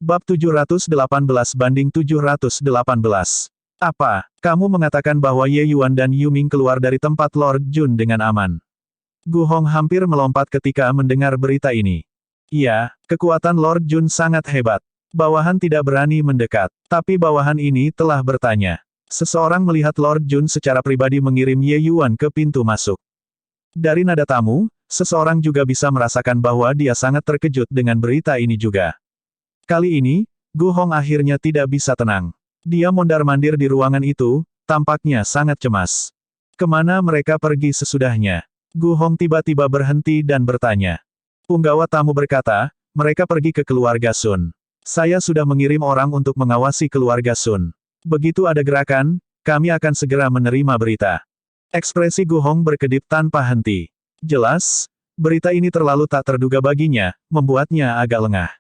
Bab 718 banding 718. Apa, kamu mengatakan bahwa Ye Yuan dan Yu Ming keluar dari tempat Lord Jun dengan aman? Gu Hong hampir melompat ketika mendengar berita ini. Iya, kekuatan Lord Jun sangat hebat. Bawahan tidak berani mendekat, tapi bawahan ini telah bertanya. Seseorang melihat Lord Jun secara pribadi mengirim Ye Yuan ke pintu masuk. Dari nada tamu, seseorang juga bisa merasakan bahwa dia sangat terkejut dengan berita ini juga. Kali ini, Gu Hong akhirnya tidak bisa tenang. Dia mondar-mandir di ruangan itu, tampaknya sangat cemas. Kemana mereka pergi sesudahnya? Gu Hong tiba-tiba berhenti dan bertanya. Punggawa tamu berkata, mereka pergi ke keluarga Sun. Saya sudah mengirim orang untuk mengawasi keluarga Sun. Begitu ada gerakan, kami akan segera menerima berita. Ekspresi Gu Hong berkedip tanpa henti. Jelas, berita ini terlalu tak terduga baginya, membuatnya agak lengah.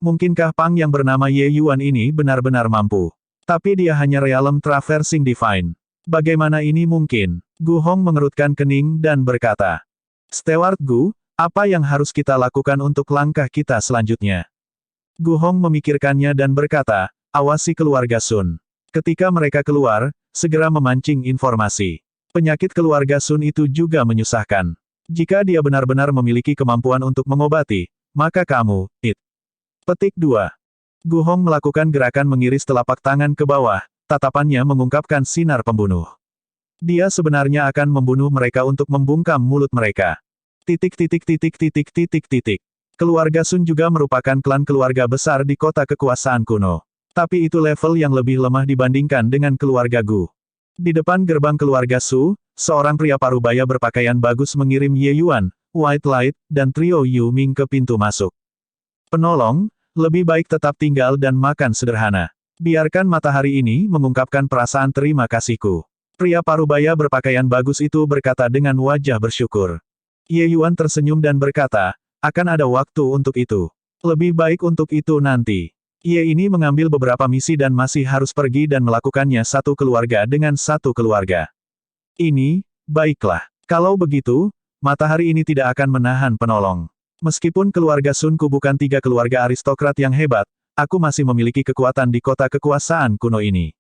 Mungkinkah Pang yang bernama Ye Yuan ini benar-benar mampu? Tapi dia hanya Realm Traversing Divine. Bagaimana ini mungkin? Gu Hong mengerutkan kening dan berkata. Steward Gu, apa yang harus kita lakukan untuk langkah kita selanjutnya? Gu Hong memikirkannya dan berkata, awasi keluarga Sun. Ketika mereka keluar, segera memancing informasi. Penyakit keluarga Sun itu juga menyusahkan. Jika dia benar-benar memiliki kemampuan untuk mengobati, maka kamu, Petik 2. Gu Hong melakukan gerakan mengiris telapak tangan ke bawah, tatapannya mengungkapkan sinar pembunuh. Dia sebenarnya akan membunuh mereka untuk membungkam mulut mereka. Keluarga Sun juga merupakan klan keluarga besar di kota kekuasaan kuno. Tapi itu level yang lebih lemah dibandingkan dengan keluarga Gu. Di depan gerbang keluarga Su, seorang pria parubaya berpakaian bagus mengirim Ye Yuan, White Light, dan trio Yu Ming ke pintu masuk. Penolong, lebih baik tetap tinggal dan makan sederhana. Biarkan matahari ini mengungkapkan perasaan terima kasihku. Pria parubaya berpakaian bagus itu berkata dengan wajah bersyukur. Ye Yuan tersenyum dan berkata, akan ada waktu untuk itu. Lebih baik untuk itu nanti. Ye ini mengambil beberapa misi dan masih harus pergi dan melakukannya satu keluarga dengan satu keluarga. Ini, baiklah. Kalau begitu, matahari ini tidak akan menahan penolong. Meskipun keluarga Sunku bukan tiga keluarga aristokrat yang hebat, aku masih memiliki kekuatan di kota kekuasaan kuno ini.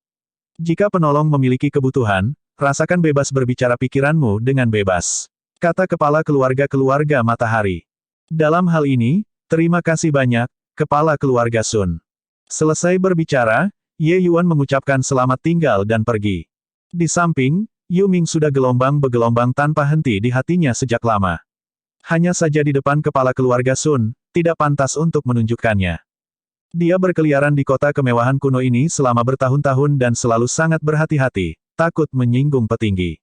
Jika penolong memiliki kebutuhan, rasakan bebas berbicara pikiranmu dengan bebas. Kata kepala keluarga matahari. Dalam hal ini, terima kasih banyak, kepala keluarga Sun. Selesai berbicara, Ye Yuan mengucapkan selamat tinggal dan pergi. Di samping, Yu Ming sudah gelombang-begelombang tanpa henti di hatinya sejak lama. Hanya saja di depan kepala keluarga Sun, tidak pantas untuk menunjukkannya. Dia berkeliaran di kota kemewahan kuno ini selama bertahun-tahun dan selalu sangat berhati-hati, takut menyinggung petinggi.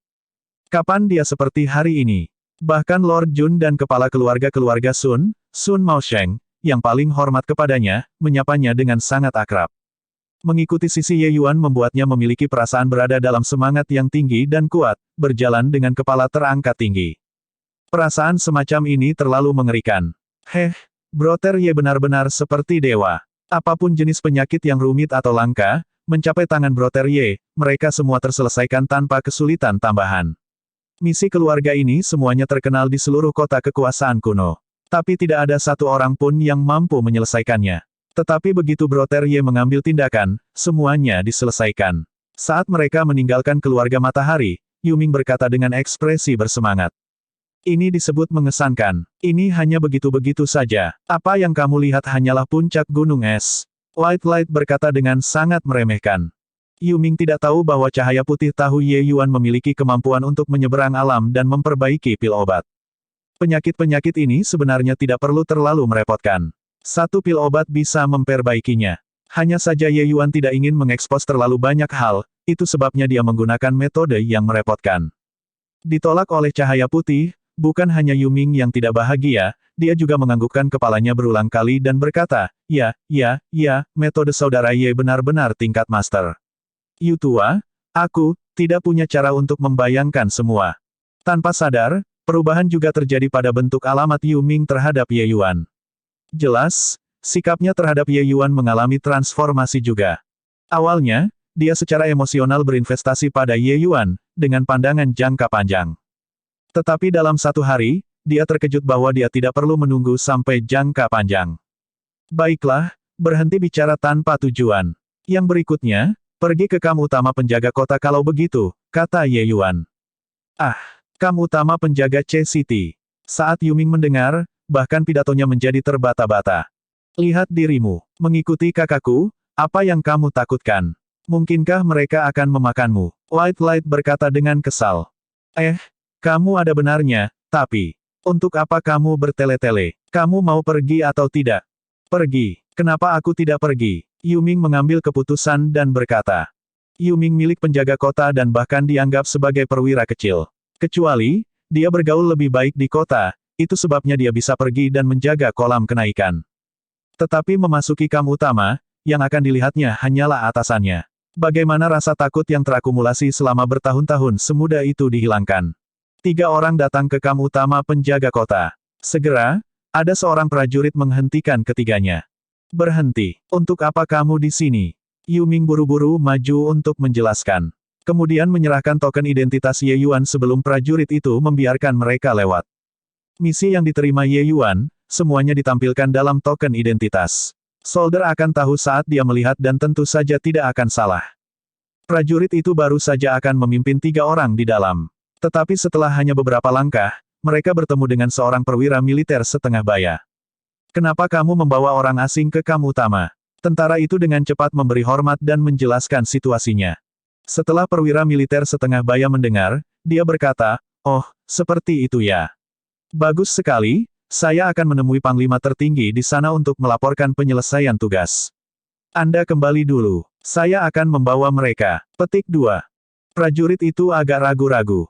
Kapan dia seperti hari ini? Bahkan Lord Jun dan kepala keluarga Sun, Sun Maosheng, yang paling hormat kepadanya, menyapanya dengan sangat akrab. Mengikuti sisi Ye Yuan membuatnya memiliki perasaan berada dalam semangat yang tinggi dan kuat, berjalan dengan kepala terangkat tinggi. Perasaan semacam ini terlalu mengerikan. Brother Ye benar-benar seperti dewa. Apapun jenis penyakit yang rumit atau langka, mencapai tangan Brother Ye, mereka semua terselesaikan tanpa kesulitan tambahan. Misi keluarga ini semuanya terkenal di seluruh kota kekuasaan kuno. Tapi tidak ada satu orang pun yang mampu menyelesaikannya. Tetapi begitu Brother Ye mengambil tindakan, semuanya diselesaikan. Saat mereka meninggalkan keluarga matahari, Yu Ming berkata dengan ekspresi bersemangat. Ini disebut mengesankan. Ini hanya begitu-begitu saja. Apa yang kamu lihat hanyalah puncak gunung es. White Light berkata dengan sangat meremehkan. Yu Ming tidak tahu bahwa cahaya putih tahu Ye Yuan memiliki kemampuan untuk menyeberang alam dan memperbaiki pil obat. Penyakit-penyakit ini sebenarnya tidak perlu terlalu merepotkan. Satu pil obat bisa memperbaikinya. Hanya saja Ye Yuan tidak ingin mengekspos terlalu banyak hal, itu sebabnya dia menggunakan metode yang merepotkan. Ditolak oleh cahaya putih, bukan hanya Yu Ming yang tidak bahagia, dia juga menganggukkan kepalanya berulang kali dan berkata, ya, metode saudara Ye benar-benar tingkat master. Yu tua, aku tidak punya cara untuk membayangkan semua. Tanpa sadar, perubahan juga terjadi pada bentuk alamat Yu Ming terhadap Ye Yuan. Jelas, sikapnya terhadap Ye Yuan mengalami transformasi juga. Awalnya, dia secara emosional berinvestasi pada Ye Yuan, dengan pandangan jangka panjang. Tetapi dalam satu hari, dia terkejut bahwa dia tidak perlu menunggu sampai jangka panjang. Baiklah, Berhenti bicara tanpa tujuan. Yang berikutnya, pergi ke kam utama penjaga kota kalau begitu, kata Ye Yuan. Ah, kam utama penjaga C-City. Saat Yuming mendengar, bahkan pidatonya menjadi terbata-bata. Lihat dirimu, mengikuti kakakku, apa yang kamu takutkan? Mungkinkah mereka akan memakanmu? Light berkata dengan kesal. Kamu ada benarnya, tapi, untuk apa kamu bertele-tele? Kamu mau pergi atau tidak? Pergi. Kenapa aku tidak pergi? Yuming mengambil keputusan dan berkata. Yuming milik penjaga kota dan bahkan dianggap sebagai perwira kecil. Kecuali, dia bergaul lebih baik di kota, itu sebabnya dia bisa pergi dan menjaga kolam kenaikan. Tetapi memasuki kam utama, yang akan dilihatnya hanyalah atasannya. Bagaimana rasa takut yang terakumulasi selama bertahun-tahun semudah itu dihilangkan. 3 orang datang ke kam utama penjaga kota. Segera, ada seorang prajurit menghentikan ketiganya. Berhenti. Untuk apa kamu di sini? Yuming buru-buru maju untuk menjelaskan. Kemudian menyerahkan token identitas Ye Yuan sebelum prajurit itu membiarkan mereka lewat. Misi yang diterima Ye Yuan, semuanya ditampilkan dalam token identitas. Soldier akan tahu saat dia melihat dan tentu saja tidak akan salah. Prajurit itu baru saja akan memimpin 3 orang di dalam. Tetapi setelah hanya beberapa langkah, mereka bertemu dengan seorang perwira militer setengah baya. Kenapa kamu membawa orang asing ke kam utama? Tentara itu dengan cepat memberi hormat dan menjelaskan situasinya. Setelah perwira militer setengah baya mendengar, dia berkata, "Oh, seperti itu ya. Bagus sekali, saya akan menemui panglima tertinggi di sana untuk melaporkan penyelesaian tugas. Anda kembali dulu, saya akan membawa mereka." Petik 2. Prajurit itu agak ragu-ragu.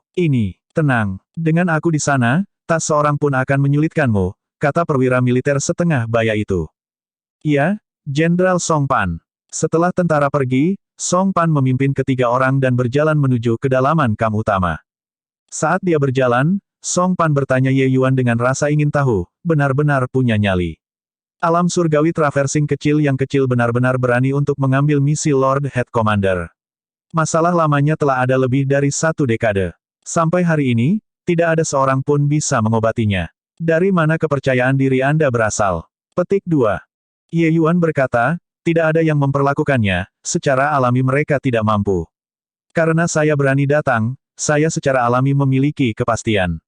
Tenang, dengan aku di sana, tak seorang pun akan menyulitkanmu, kata perwira militer setengah baya itu. Iya, Jenderal Song Pan. Setelah tentara pergi, Song Pan memimpin ketiga orang dan berjalan menuju kedalaman kam utama. Saat dia berjalan, Song Pan bertanya Ye Yuan dengan rasa ingin tahu, benar-benar punya nyali. Alam surgawi traversing kecil yang kecil benar-benar berani untuk mengambil misi Lord Head Commander. Masalah lamanya telah ada lebih dari 1 dekade. Sampai hari ini, tidak ada seorang pun bisa mengobatinya. Dari mana kepercayaan diri Anda berasal? Petik 2. Ye Yuan berkata, tidak ada yang memperlakukannya, secara alami mereka tidak mampu. Karena saya berani datang, saya secara alami memiliki kepastian.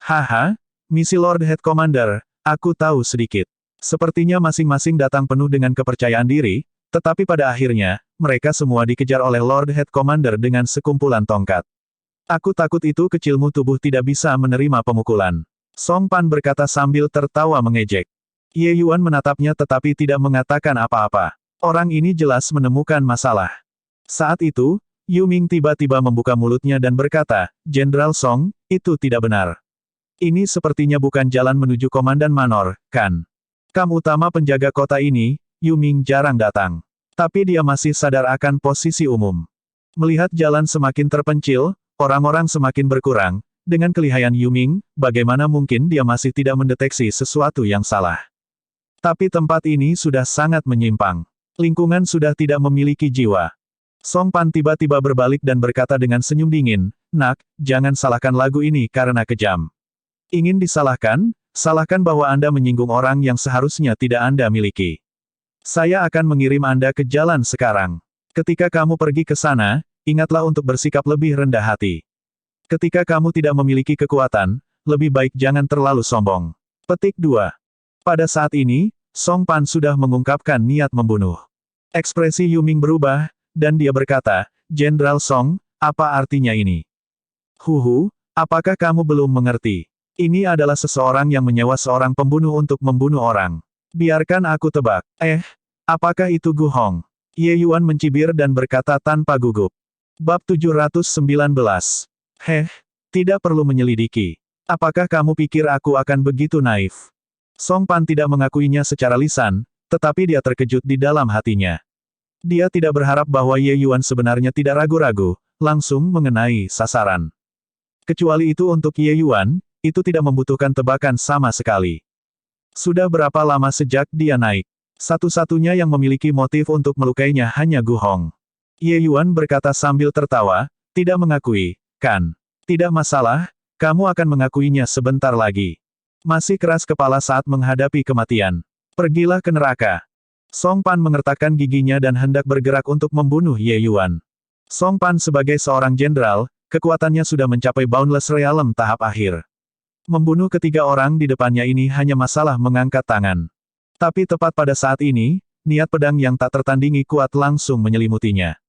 Haha, misi Lord Head Commander, aku tahu sedikit. Sepertinya masing-masing datang penuh dengan kepercayaan diri, tetapi pada akhirnya, mereka semua dikejar oleh Lord Head Commander dengan sekumpulan tongkat. Aku takut itu kecilmu tubuh tidak bisa menerima pemukulan. Song Pan berkata sambil tertawa mengejek. Ye Yuan menatapnya tetapi tidak mengatakan apa-apa. Orang ini jelas menemukan masalah. Saat itu, Yuming tiba-tiba membuka mulutnya dan berkata, Jenderal Song, itu tidak benar. Ini sepertinya bukan jalan menuju Komandan Manor, kan? Kam utama penjaga kota ini, Yuming jarang datang. Tapi dia masih sadar akan posisi umum. Melihat jalan semakin terpencil, orang-orang semakin berkurang. Dengan kelihayan Yuming, bagaimana mungkin dia masih tidak mendeteksi sesuatu yang salah. Tapi tempat ini sudah sangat menyimpang. Lingkungan sudah tidak memiliki jiwa. Song Pan tiba-tiba berbalik dan berkata dengan senyum dingin, Nak, jangan salahkan lagu ini karena kejam. Ingin disalahkan? Salahkan bahwa Anda menyinggung orang yang seharusnya tidak Anda miliki. Saya akan mengirim Anda ke jalan sekarang. Ketika kamu pergi ke sana, ingatlah untuk bersikap lebih rendah hati. Ketika kamu tidak memiliki kekuatan, lebih baik jangan terlalu sombong. Petik 2. Pada saat ini, Song Pan sudah mengungkapkan niat membunuh. Ekspresi Yuming berubah, dan dia berkata, Jenderal Song, apa artinya ini? Apakah kamu belum mengerti? Ini adalah seseorang yang menyewa seorang pembunuh untuk membunuh orang. Biarkan aku tebak. Apakah itu Gu Hong? Ye Yuan mencibir dan berkata tanpa gugup. Bab 719. Tidak perlu menyelidiki. Apakah kamu pikir aku akan begitu naif? Song Pan tidak mengakuinya secara lisan, tetapi dia terkejut di dalam hatinya. Dia tidak berharap bahwa Ye Yuan sebenarnya tidak ragu-ragu, langsung mengenai sasaran. Kecuali itu untuk Ye Yuan, itu tidak membutuhkan tebakan sama sekali. Sudah berapa lama sejak dia naik? Satu-satunya yang memiliki motif untuk melukainya hanya Gu Hong. Ye Yuan berkata sambil tertawa, tidak mengakui. Kan? Tidak masalah, kamu akan mengakuinya sebentar lagi. Masih keras kepala saat menghadapi kematian. Pergilah ke neraka. Song Pan mengertakkan giginya dan hendak bergerak untuk membunuh Ye Yuan. Song Pan sebagai seorang jenderal, kekuatannya sudah mencapai Boundless Realm tahap akhir. Membunuh ketiga orang di depannya ini hanya masalah mengangkat tangan. Tapi tepat pada saat ini, niat pedang yang tak tertandingi kuat langsung menyelimutinya.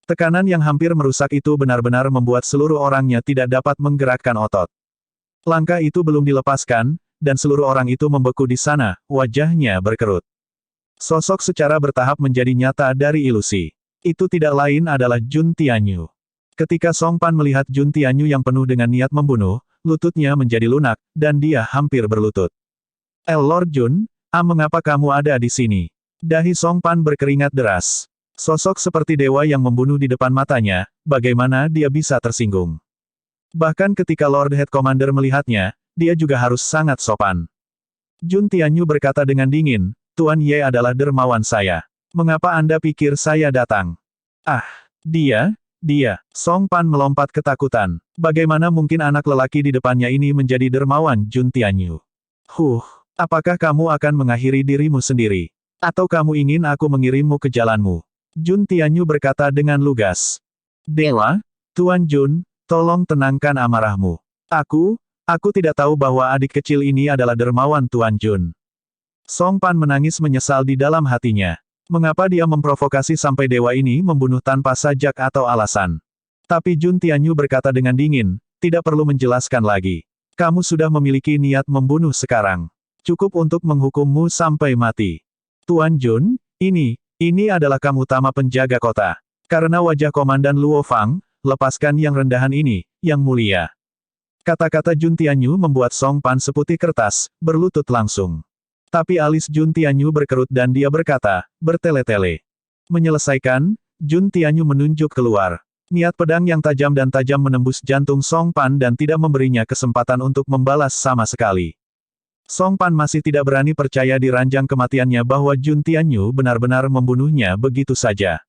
Tekanan yang hampir merusak itu benar-benar membuat seluruh orangnya tidak dapat menggerakkan otot. Langkah itu belum dilepaskan, dan seluruh orang itu membeku di sana, wajahnya berkerut. Sosok secara bertahap menjadi nyata dari ilusi. Itu tidak lain adalah Jun Tianyu. Ketika Song Pan melihat Jun Tianyu yang penuh dengan niat membunuh, lututnya menjadi lunak, dan dia hampir berlutut. Lord Jun, mengapa kamu ada di sini? Dahi Song Pan berkeringat deras. Sosok seperti dewa yang membunuh di depan matanya, bagaimana dia bisa tersinggung? Bahkan ketika Lord Head Commander melihatnya, dia juga harus sangat sopan. Jun Tianyu berkata dengan dingin, Tuan Ye adalah dermawan saya. Mengapa Anda pikir saya datang? Dia. Song Pan melompat ketakutan. Bagaimana mungkin anak lelaki di depannya ini menjadi dermawan Jun Tianyu? Apakah kamu akan mengakhiri dirimu sendiri? Atau kamu ingin aku mengirimmu ke jalanmu? Jun Tianyu berkata dengan lugas. Dewa, Tuan Jun, tolong tenangkan amarahmu. Aku tidak tahu bahwa adik kecil ini adalah dermawan Tuan Jun. Song Pan menangis menyesal di dalam hatinya. Mengapa dia memprovokasi sampai dewa ini membunuh tanpa sajak atau alasan? Tapi Jun Tianyu berkata dengan dingin, tidak perlu menjelaskan lagi. Kamu sudah memiliki niat membunuh sekarang. Cukup untuk menghukummu sampai mati. Tuan Jun, ini adalah kamu utama penjaga kota. Karena wajah Komandan Luo Fang, lepaskan yang rendahan ini, yang mulia. Kata-kata Jun Tianyu membuat Song Pan seputih kertas, berlutut langsung. Tapi alis Jun Tianyu berkerut dan dia berkata, bertele-tele. Menyelesaikan, Jun Tianyu menunjuk keluar. Niat pedang yang tajam dan tajam menembus jantung Song Pan dan tidak memberinya kesempatan untuk membalas sama sekali. Song Pan masih tidak berani percaya di ranjang kematiannya bahwa Jun Tianyu benar-benar membunuhnya begitu saja.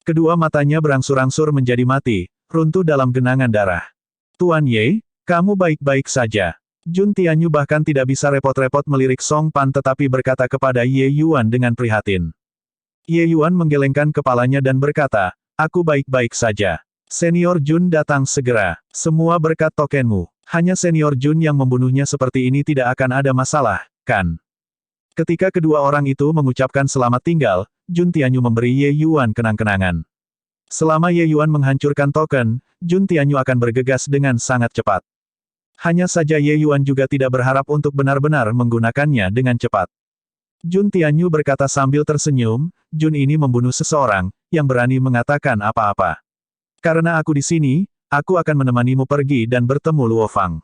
Kedua matanya berangsur-angsur menjadi mati, runtuh dalam genangan darah. Tuan Ye, kamu baik-baik saja. Jun Tianyu bahkan tidak bisa repot-repot melirik Song Pan tetapi berkata kepada Ye Yuan dengan prihatin. Ye Yuan menggelengkan kepalanya dan berkata, aku baik-baik saja. Senior Jun datang segera. Semua berkat tokenmu. Hanya Senior Jun yang membunuhnya seperti ini tidak akan ada masalah, kan? Ketika kedua orang itu mengucapkan selamat tinggal, Jun Tianyu memberi Ye Yuan kenang-kenangan. Selama Ye Yuan menghancurkan token, Jun Tianyu akan bergegas dengan sangat cepat. Hanya saja Ye Yuan juga tidak berharap untuk benar-benar menggunakannya dengan cepat. Jun Tianyu berkata sambil tersenyum, Jun ini membunuh seseorang, yang berani mengatakan apa-apa. Karena aku di sini, aku akan menemanimu pergi dan bertemu Luo Fang.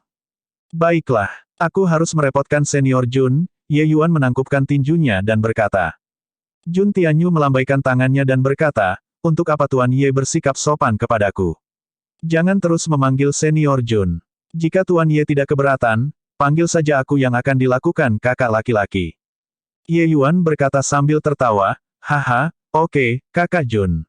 Baiklah, aku harus merepotkan Senior Jun, Ye Yuan menangkupkan tinjunya dan berkata. Jun Tianyu melambaikan tangannya dan berkata, untuk apa Tuan Ye bersikap sopan kepadaku? Jangan terus memanggil Senior Jun. Jika Tuan Ye tidak keberatan, panggil saja aku yang akan dilakukan kakak laki-laki. Ye Yuan berkata sambil tertawa, haha, oke, kakak Jun.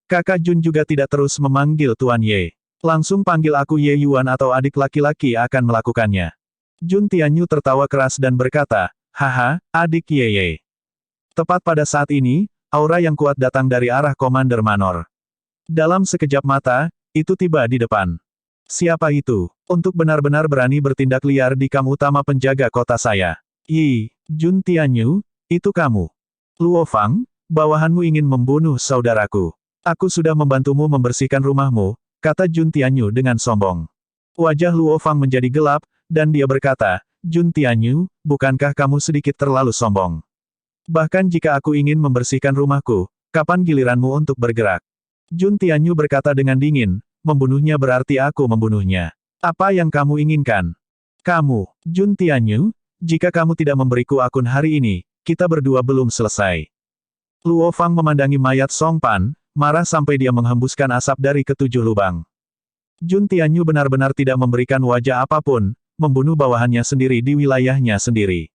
Kakak Jun juga tidak terus memanggil Tuan Ye. Langsung panggil aku Ye Yuan atau adik laki-laki akan melakukannya. Jun Tianyu tertawa keras dan berkata, haha, adik Ye. Tepat pada saat ini, aura yang kuat datang dari arah Komander Manor. Dalam sekejap mata, itu tiba di depan. Siapa itu? Untuk benar-benar berani bertindak liar di kam utama penjaga kota saya. Jun Tianyu, itu kamu. Luo Fang, bawahanmu ingin membunuh saudaraku. Aku sudah membantumu membersihkan rumahmu, kata Jun Tianyu dengan sombong. Wajah Luo Fang menjadi gelap, dan dia berkata, Jun Tianyu, bukankah kamu sedikit terlalu sombong? Bahkan jika aku ingin membersihkan rumahku, kapan giliranmu untuk bergerak? Jun Tianyu berkata dengan dingin, membunuhnya berarti aku membunuhnya. Apa yang kamu inginkan? Kamu, Jun Tianyu, jika kamu tidak memberiku akun hari ini, kita berdua belum selesai. Luo Fang memandangi mayat Song Pan, marah sampai dia menghembuskan asap dari ketujuh lubang. Jun Tianyu benar-benar tidak memberikan wajah apapun, membunuh bawahannya sendiri di wilayahnya sendiri.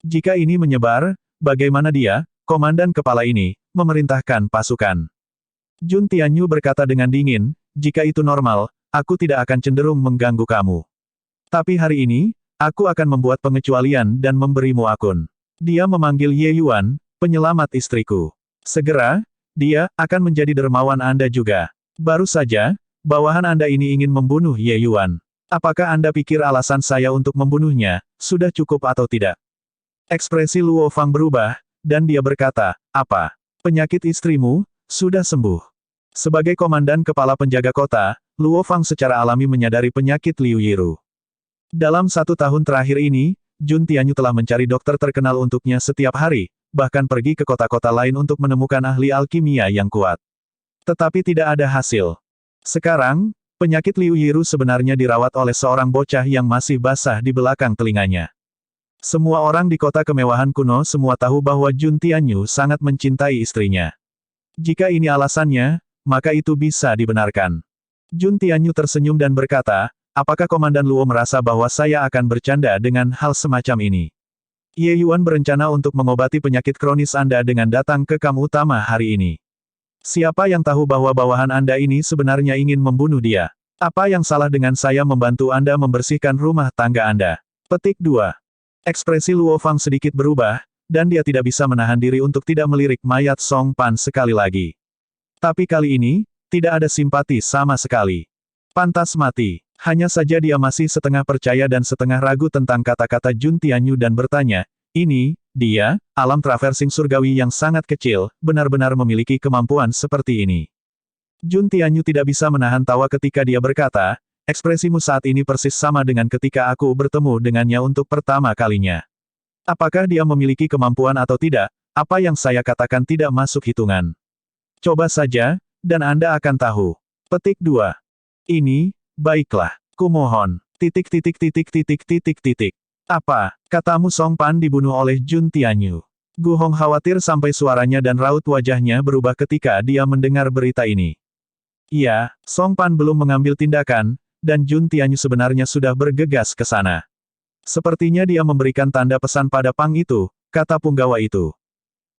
Jika ini menyebar, bagaimana dia, komandan kepala ini, memerintahkan pasukan? Jun Tianyu berkata dengan dingin, jika itu normal, aku tidak akan cenderung mengganggu kamu. Tapi hari ini, aku akan membuat pengecualian dan memberimu akun. Dia memanggil Ye Yuan, Penyelamat istriku. Segera, dia akan menjadi dermawan Anda juga. Baru saja, bawahan Anda ini ingin membunuh Ye Yuan. Apakah Anda pikir alasan saya untuk membunuhnya, sudah cukup atau tidak? Ekspresi Luo Fang berubah, dan dia berkata, apa? Penyakit istrimu, sudah sembuh. Sebagai komandan kepala penjaga kota, Luo Fang secara alami menyadari penyakit Liu Yiru. Dalam 1 tahun terakhir ini, Jun Tianyu telah mencari dokter terkenal untuknya setiap hari, bahkan pergi ke kota-kota lain untuk menemukan ahli alkimia yang kuat. Tetapi tidak ada hasil. Sekarang, penyakit Liu Yiru sebenarnya dirawat oleh seorang bocah yang masih basah di belakang telinganya. Semua orang di kota kemewahan kuno semua tahu bahwa Jun Tianyu sangat mencintai istrinya. Jika ini alasannya, maka itu bisa dibenarkan. Jun Tianyu tersenyum dan berkata, apakah Komandan Luo merasa bahwa saya akan bercanda dengan hal semacam ini? Ye Yuan berencana untuk mengobati penyakit kronis Anda dengan datang ke kamp utama hari ini. Siapa yang tahu bahwa bawahan Anda ini sebenarnya ingin membunuh dia? Apa yang salah dengan saya membantu Anda membersihkan rumah tangga Anda? Petik 2. Ekspresi Luo Fang sedikit berubah, dan dia tidak bisa menahan diri untuk tidak melirik mayat Song Pan sekali lagi. Tapi kali ini, tidak ada simpati sama sekali. Pantas mati. Hanya saja dia masih setengah percaya dan setengah ragu tentang kata-kata Jun Tianyu dan bertanya, ini, dia, alam traversing surgawi yang sangat kecil, benar-benar memiliki kemampuan seperti ini. Jun Tianyu tidak bisa menahan tawa ketika dia berkata, ekspresimu saat ini persis sama dengan ketika aku bertemu dengannya untuk pertama kalinya. Apakah dia memiliki kemampuan atau tidak, apa yang saya katakan tidak masuk hitungan. Coba saja, dan Anda akan tahu. Petik 2. Ini, baiklah, kumohon. ... Apa, katamu Song Pan dibunuh oleh Jun Tianyu? Gu Hong khawatir sampai suaranya dan raut wajahnya berubah ketika dia mendengar berita ini. Iya, Song Pan belum mengambil tindakan, dan Jun Tianyu sebenarnya sudah bergegas ke sana. Sepertinya dia memberikan tanda pesan pada Pang itu, kata punggawa itu.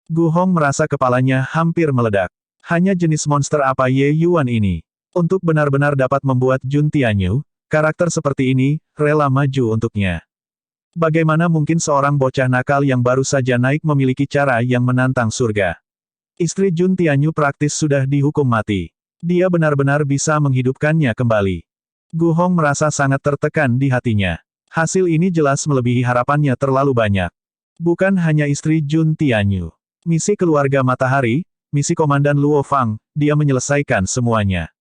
Gu Hong merasa kepalanya hampir meledak. Hanya jenis monster apa Ye Yuan ini? Untuk benar-benar dapat membuat Jun Tianyu, karakter seperti ini, rela maju untuknya. Bagaimana mungkin seorang bocah nakal yang baru saja naik memiliki cara yang menantang surga? Istri Jun Tianyu praktis sudah dihukum mati. Dia benar-benar bisa menghidupkannya kembali. Gu Hong merasa sangat tertekan di hatinya. Hasil ini jelas melebihi harapannya terlalu banyak. Bukan hanya istri Jun Tianyu. Misi keluarga matahari, misi Komandan Luo Fang, dia menyelesaikan semuanya.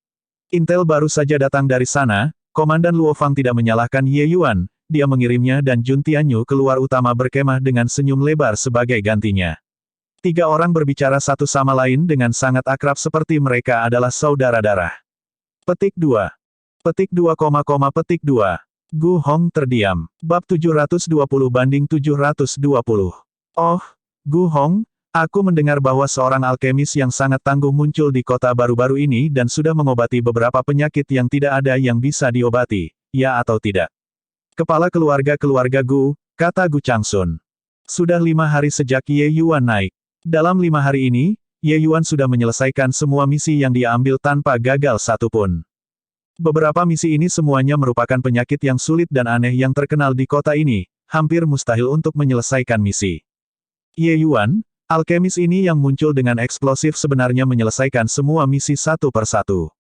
Intel baru saja datang dari sana, Komandan Luo Fang tidak menyalahkan Ye Yuan, dia mengirimnya dan Jun Tianyu keluar utama berkemah dengan senyum lebar sebagai gantinya. 3 orang berbicara satu sama lain dengan sangat akrab seperti mereka adalah saudara darah. Petik 2. Petik 2, petik 2. Gu Hong terdiam. Bab 720/720. Oh, Gu Hong, aku mendengar bahwa seorang alkemis yang sangat tangguh muncul di kota baru-baru ini dan sudah mengobati beberapa penyakit yang tidak ada yang bisa diobati, ya atau tidak? Kepala keluarga Gu, kata Gu Changsun. Sudah 5 hari sejak Ye Yuan naik. Dalam 5 hari ini, Ye Yuan sudah menyelesaikan semua misi yang dia ambil tanpa gagal satupun. Beberapa misi ini semuanya merupakan penyakit yang sulit dan aneh yang terkenal di kota ini, hampir mustahil untuk menyelesaikan misi. Ye Yuan, alkemis ini yang muncul dengan eksplosif sebenarnya menyelesaikan semua misi satu persatu.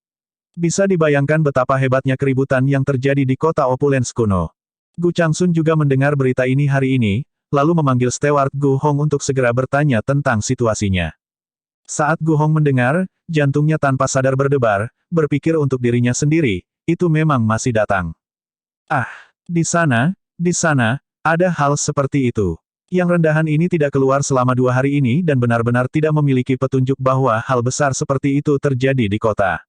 Bisa dibayangkan betapa hebatnya keributan yang terjadi di kota Opulence kuno. Gu Changsun juga mendengar berita ini hari ini, lalu memanggil steward Gu Hong untuk segera bertanya tentang situasinya. Saat Gu Hong mendengar, jantungnya tanpa sadar berdebar, berpikir untuk dirinya sendiri, itu memang masih datang. Ah, di sana, ada hal seperti itu. Yang rendahan ini tidak keluar selama 2 hari ini dan benar-benar tidak memiliki petunjuk bahwa hal besar seperti itu terjadi di kota.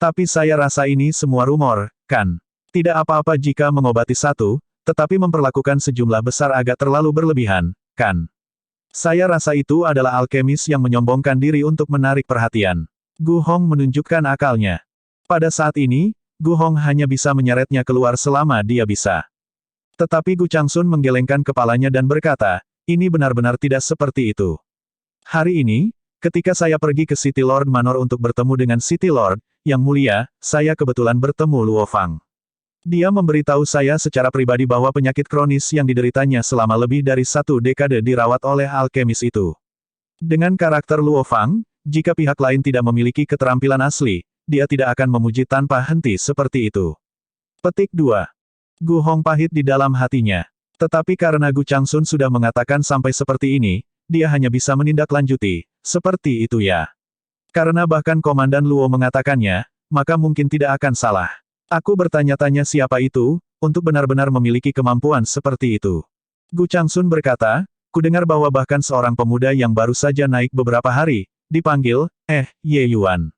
Tapi saya rasa ini semua rumor, kan? Tidak apa-apa jika mengobati satu, tetapi memperlakukan sejumlah besar agak terlalu berlebihan, kan? Saya rasa itu adalah alkemis yang menyombongkan diri untuk menarik perhatian. Gu Hong menunjukkan akalnya. Pada saat ini, Gu Hong hanya bisa menyeretnya keluar selama dia bisa. Tetapi Gu Changsun menggelengkan kepalanya dan berkata, ini benar-benar tidak seperti itu. Hari ini, ketika saya pergi ke City Lord Manor untuk bertemu dengan City Lord, yang mulia, saya kebetulan bertemu Luo Fang. Dia memberitahu saya secara pribadi bahwa penyakit kronis yang dideritanya selama lebih dari 1 dekade dirawat oleh alkemis itu. Dengan karakter Luo Fang, jika pihak lain tidak memiliki keterampilan asli, dia tidak akan memuji tanpa henti seperti itu. Petik 2. Gu Hong pahit di dalam hatinya. Tetapi karena Gu Changsun sudah mengatakan sampai seperti ini, dia hanya bisa menindaklanjuti, seperti itu ya. Karena bahkan Komandan Luo mengatakannya, maka mungkin tidak akan salah. Aku bertanya-tanya siapa itu, untuk benar-benar memiliki kemampuan seperti itu. Gu Changsun berkata, kudengar bahwa bahkan seorang pemuda yang baru saja naik beberapa hari, dipanggil, Ye Yuan.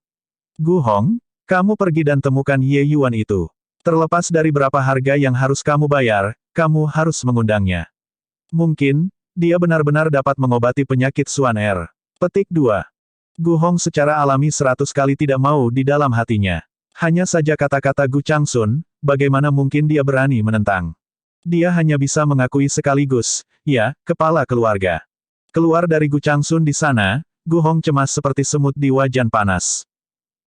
Gu Hong, kamu pergi dan temukan Ye Yuan itu. Terlepas dari berapa harga yang harus kamu bayar, kamu harus mengundangnya. Mungkin, dia benar-benar dapat mengobati penyakit Suan Er. Petik 2. Gu Hong secara alami 100 kali tidak mau di dalam hatinya. Hanya saja kata-kata Gu Changsun, bagaimana mungkin dia berani menentang. Dia hanya bisa mengakui sekaligus, ya, kepala keluarga. Keluar dari Gu Changsun di sana, Gu Hong cemas seperti semut di wajan panas.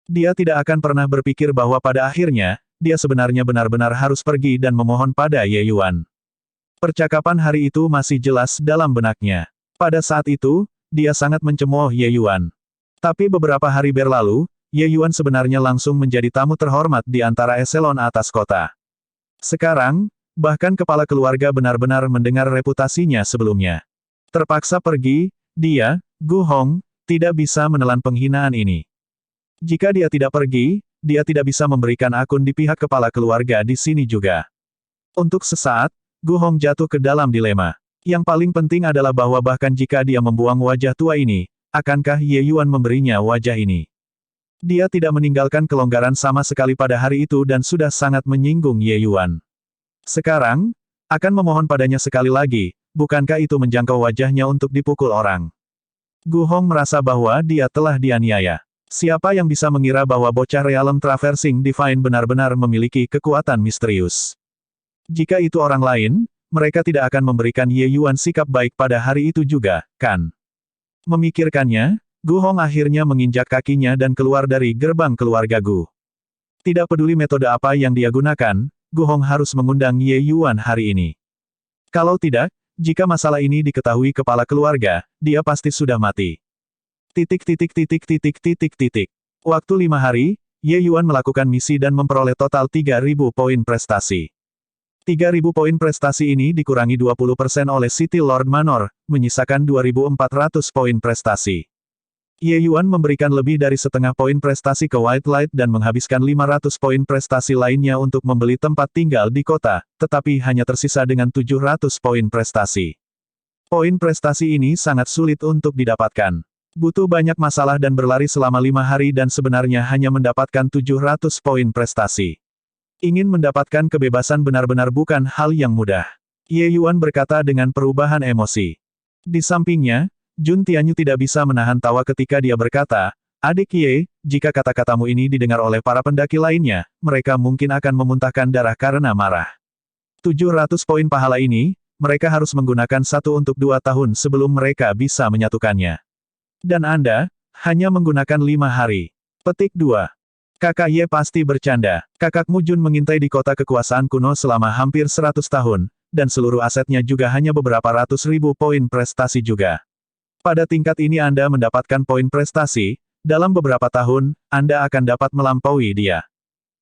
Dia tidak akan pernah berpikir bahwa pada akhirnya, dia sebenarnya benar-benar harus pergi dan memohon pada Ye Yuan. Percakapan hari itu masih jelas dalam benaknya. Pada saat itu, dia sangat mencemooh Ye Yuan. Tapi beberapa hari berlalu, Ye Yuan sebenarnya langsung menjadi tamu terhormat di antara eselon atas kota. Sekarang, bahkan kepala keluarga benar-benar mendengar reputasinya sebelumnya. Terpaksa pergi, dia, Gu Hong, tidak bisa menelan penghinaan ini. Jika dia tidak pergi, dia tidak bisa memberikan akun di pihak kepala keluarga di sini juga. Untuk sesaat, Gu Hong jatuh ke dalam dilema. Yang paling penting adalah bahwa bahkan jika dia membuang wajah tua ini, akankah Ye Yuan memberinya wajah ini? Dia tidak meninggalkan kelonggaran sama sekali pada hari itu dan sudah sangat menyinggung Ye Yuan. Sekarang, akan memohon padanya sekali lagi, bukankah itu menjangkau wajahnya untuk dipukul orang? Gu Hong merasa bahwa dia telah dianiaya. Siapa yang bisa mengira bahwa bocah Realm Traversing Divine benar-benar memiliki kekuatan misterius? Jika itu orang lain, mereka tidak akan memberikan Ye Yuan sikap baik pada hari itu juga, kan? Memikirkannya, Gu Hong akhirnya menginjak kakinya dan keluar dari gerbang keluarga Gu. Tidak peduli metode apa yang dia gunakan, Gu Hong harus mengundang Ye Yuan hari ini. Kalau tidak, jika masalah ini diketahui kepala keluarga, dia pasti sudah mati. Waktu 5 hari, Ye Yuan melakukan misi dan memperoleh total 3.000 poin prestasi. 3.000 poin prestasi ini dikurangi 20% oleh City Lord Manor, menyisakan 2.400 poin prestasi. Ye Yuan memberikan lebih dari setengah poin prestasi ke White Light dan menghabiskan 500 poin prestasi lainnya untuk membeli tempat tinggal di kota, tetapi hanya tersisa dengan 700 poin prestasi. Poin prestasi ini sangat sulit untuk didapatkan. Butuh banyak masalah dan berlari selama 5 hari dan sebenarnya hanya mendapatkan 700 poin prestasi. Ingin mendapatkan kebebasan benar-benar bukan hal yang mudah. Ye Yuan berkata dengan perubahan emosi. Di sampingnya, Jun Tianyu tidak bisa menahan tawa ketika dia berkata, Adik Ye, jika kata-katamu ini didengar oleh para pendaki lainnya, mereka mungkin akan memuntahkan darah karena marah. 700 poin pahala ini, mereka harus menggunakan 1 untuk 2 tahun sebelum mereka bisa menyatukannya. Dan Anda, hanya menggunakan 5 hari. Petik 2. Kakak Ye pasti bercanda. Kakakmu Jun mengintai di kota kekuasaan kuno selama hampir 100 tahun, dan seluruh asetnya juga hanya beberapa ratus ribu poin prestasi juga. Pada tingkat ini Anda mendapatkan poin prestasi, dalam beberapa tahun, Anda akan dapat melampaui dia.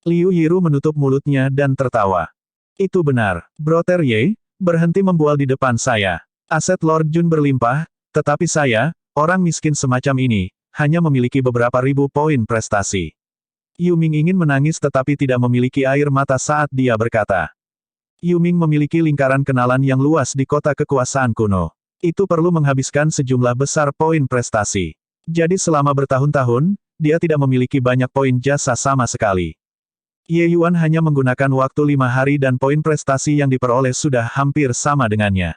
Liu Yiru menutup mulutnya dan tertawa. Itu benar, Brother Ye, berhenti membual di depan saya. Aset Lord Jun berlimpah, tetapi saya, orang miskin semacam ini, hanya memiliki beberapa ribu poin prestasi. Yu Ming ingin menangis tetapi tidak memiliki air mata saat dia berkata. Yu Ming memiliki lingkaran kenalan yang luas di kota kekuasaan kuno. Itu perlu menghabiskan sejumlah besar poin prestasi. Jadi selama bertahun-tahun, dia tidak memiliki banyak poin jasa sama sekali. Ye Yuan hanya menggunakan waktu 5 hari dan poin prestasi yang diperoleh sudah hampir sama dengannya.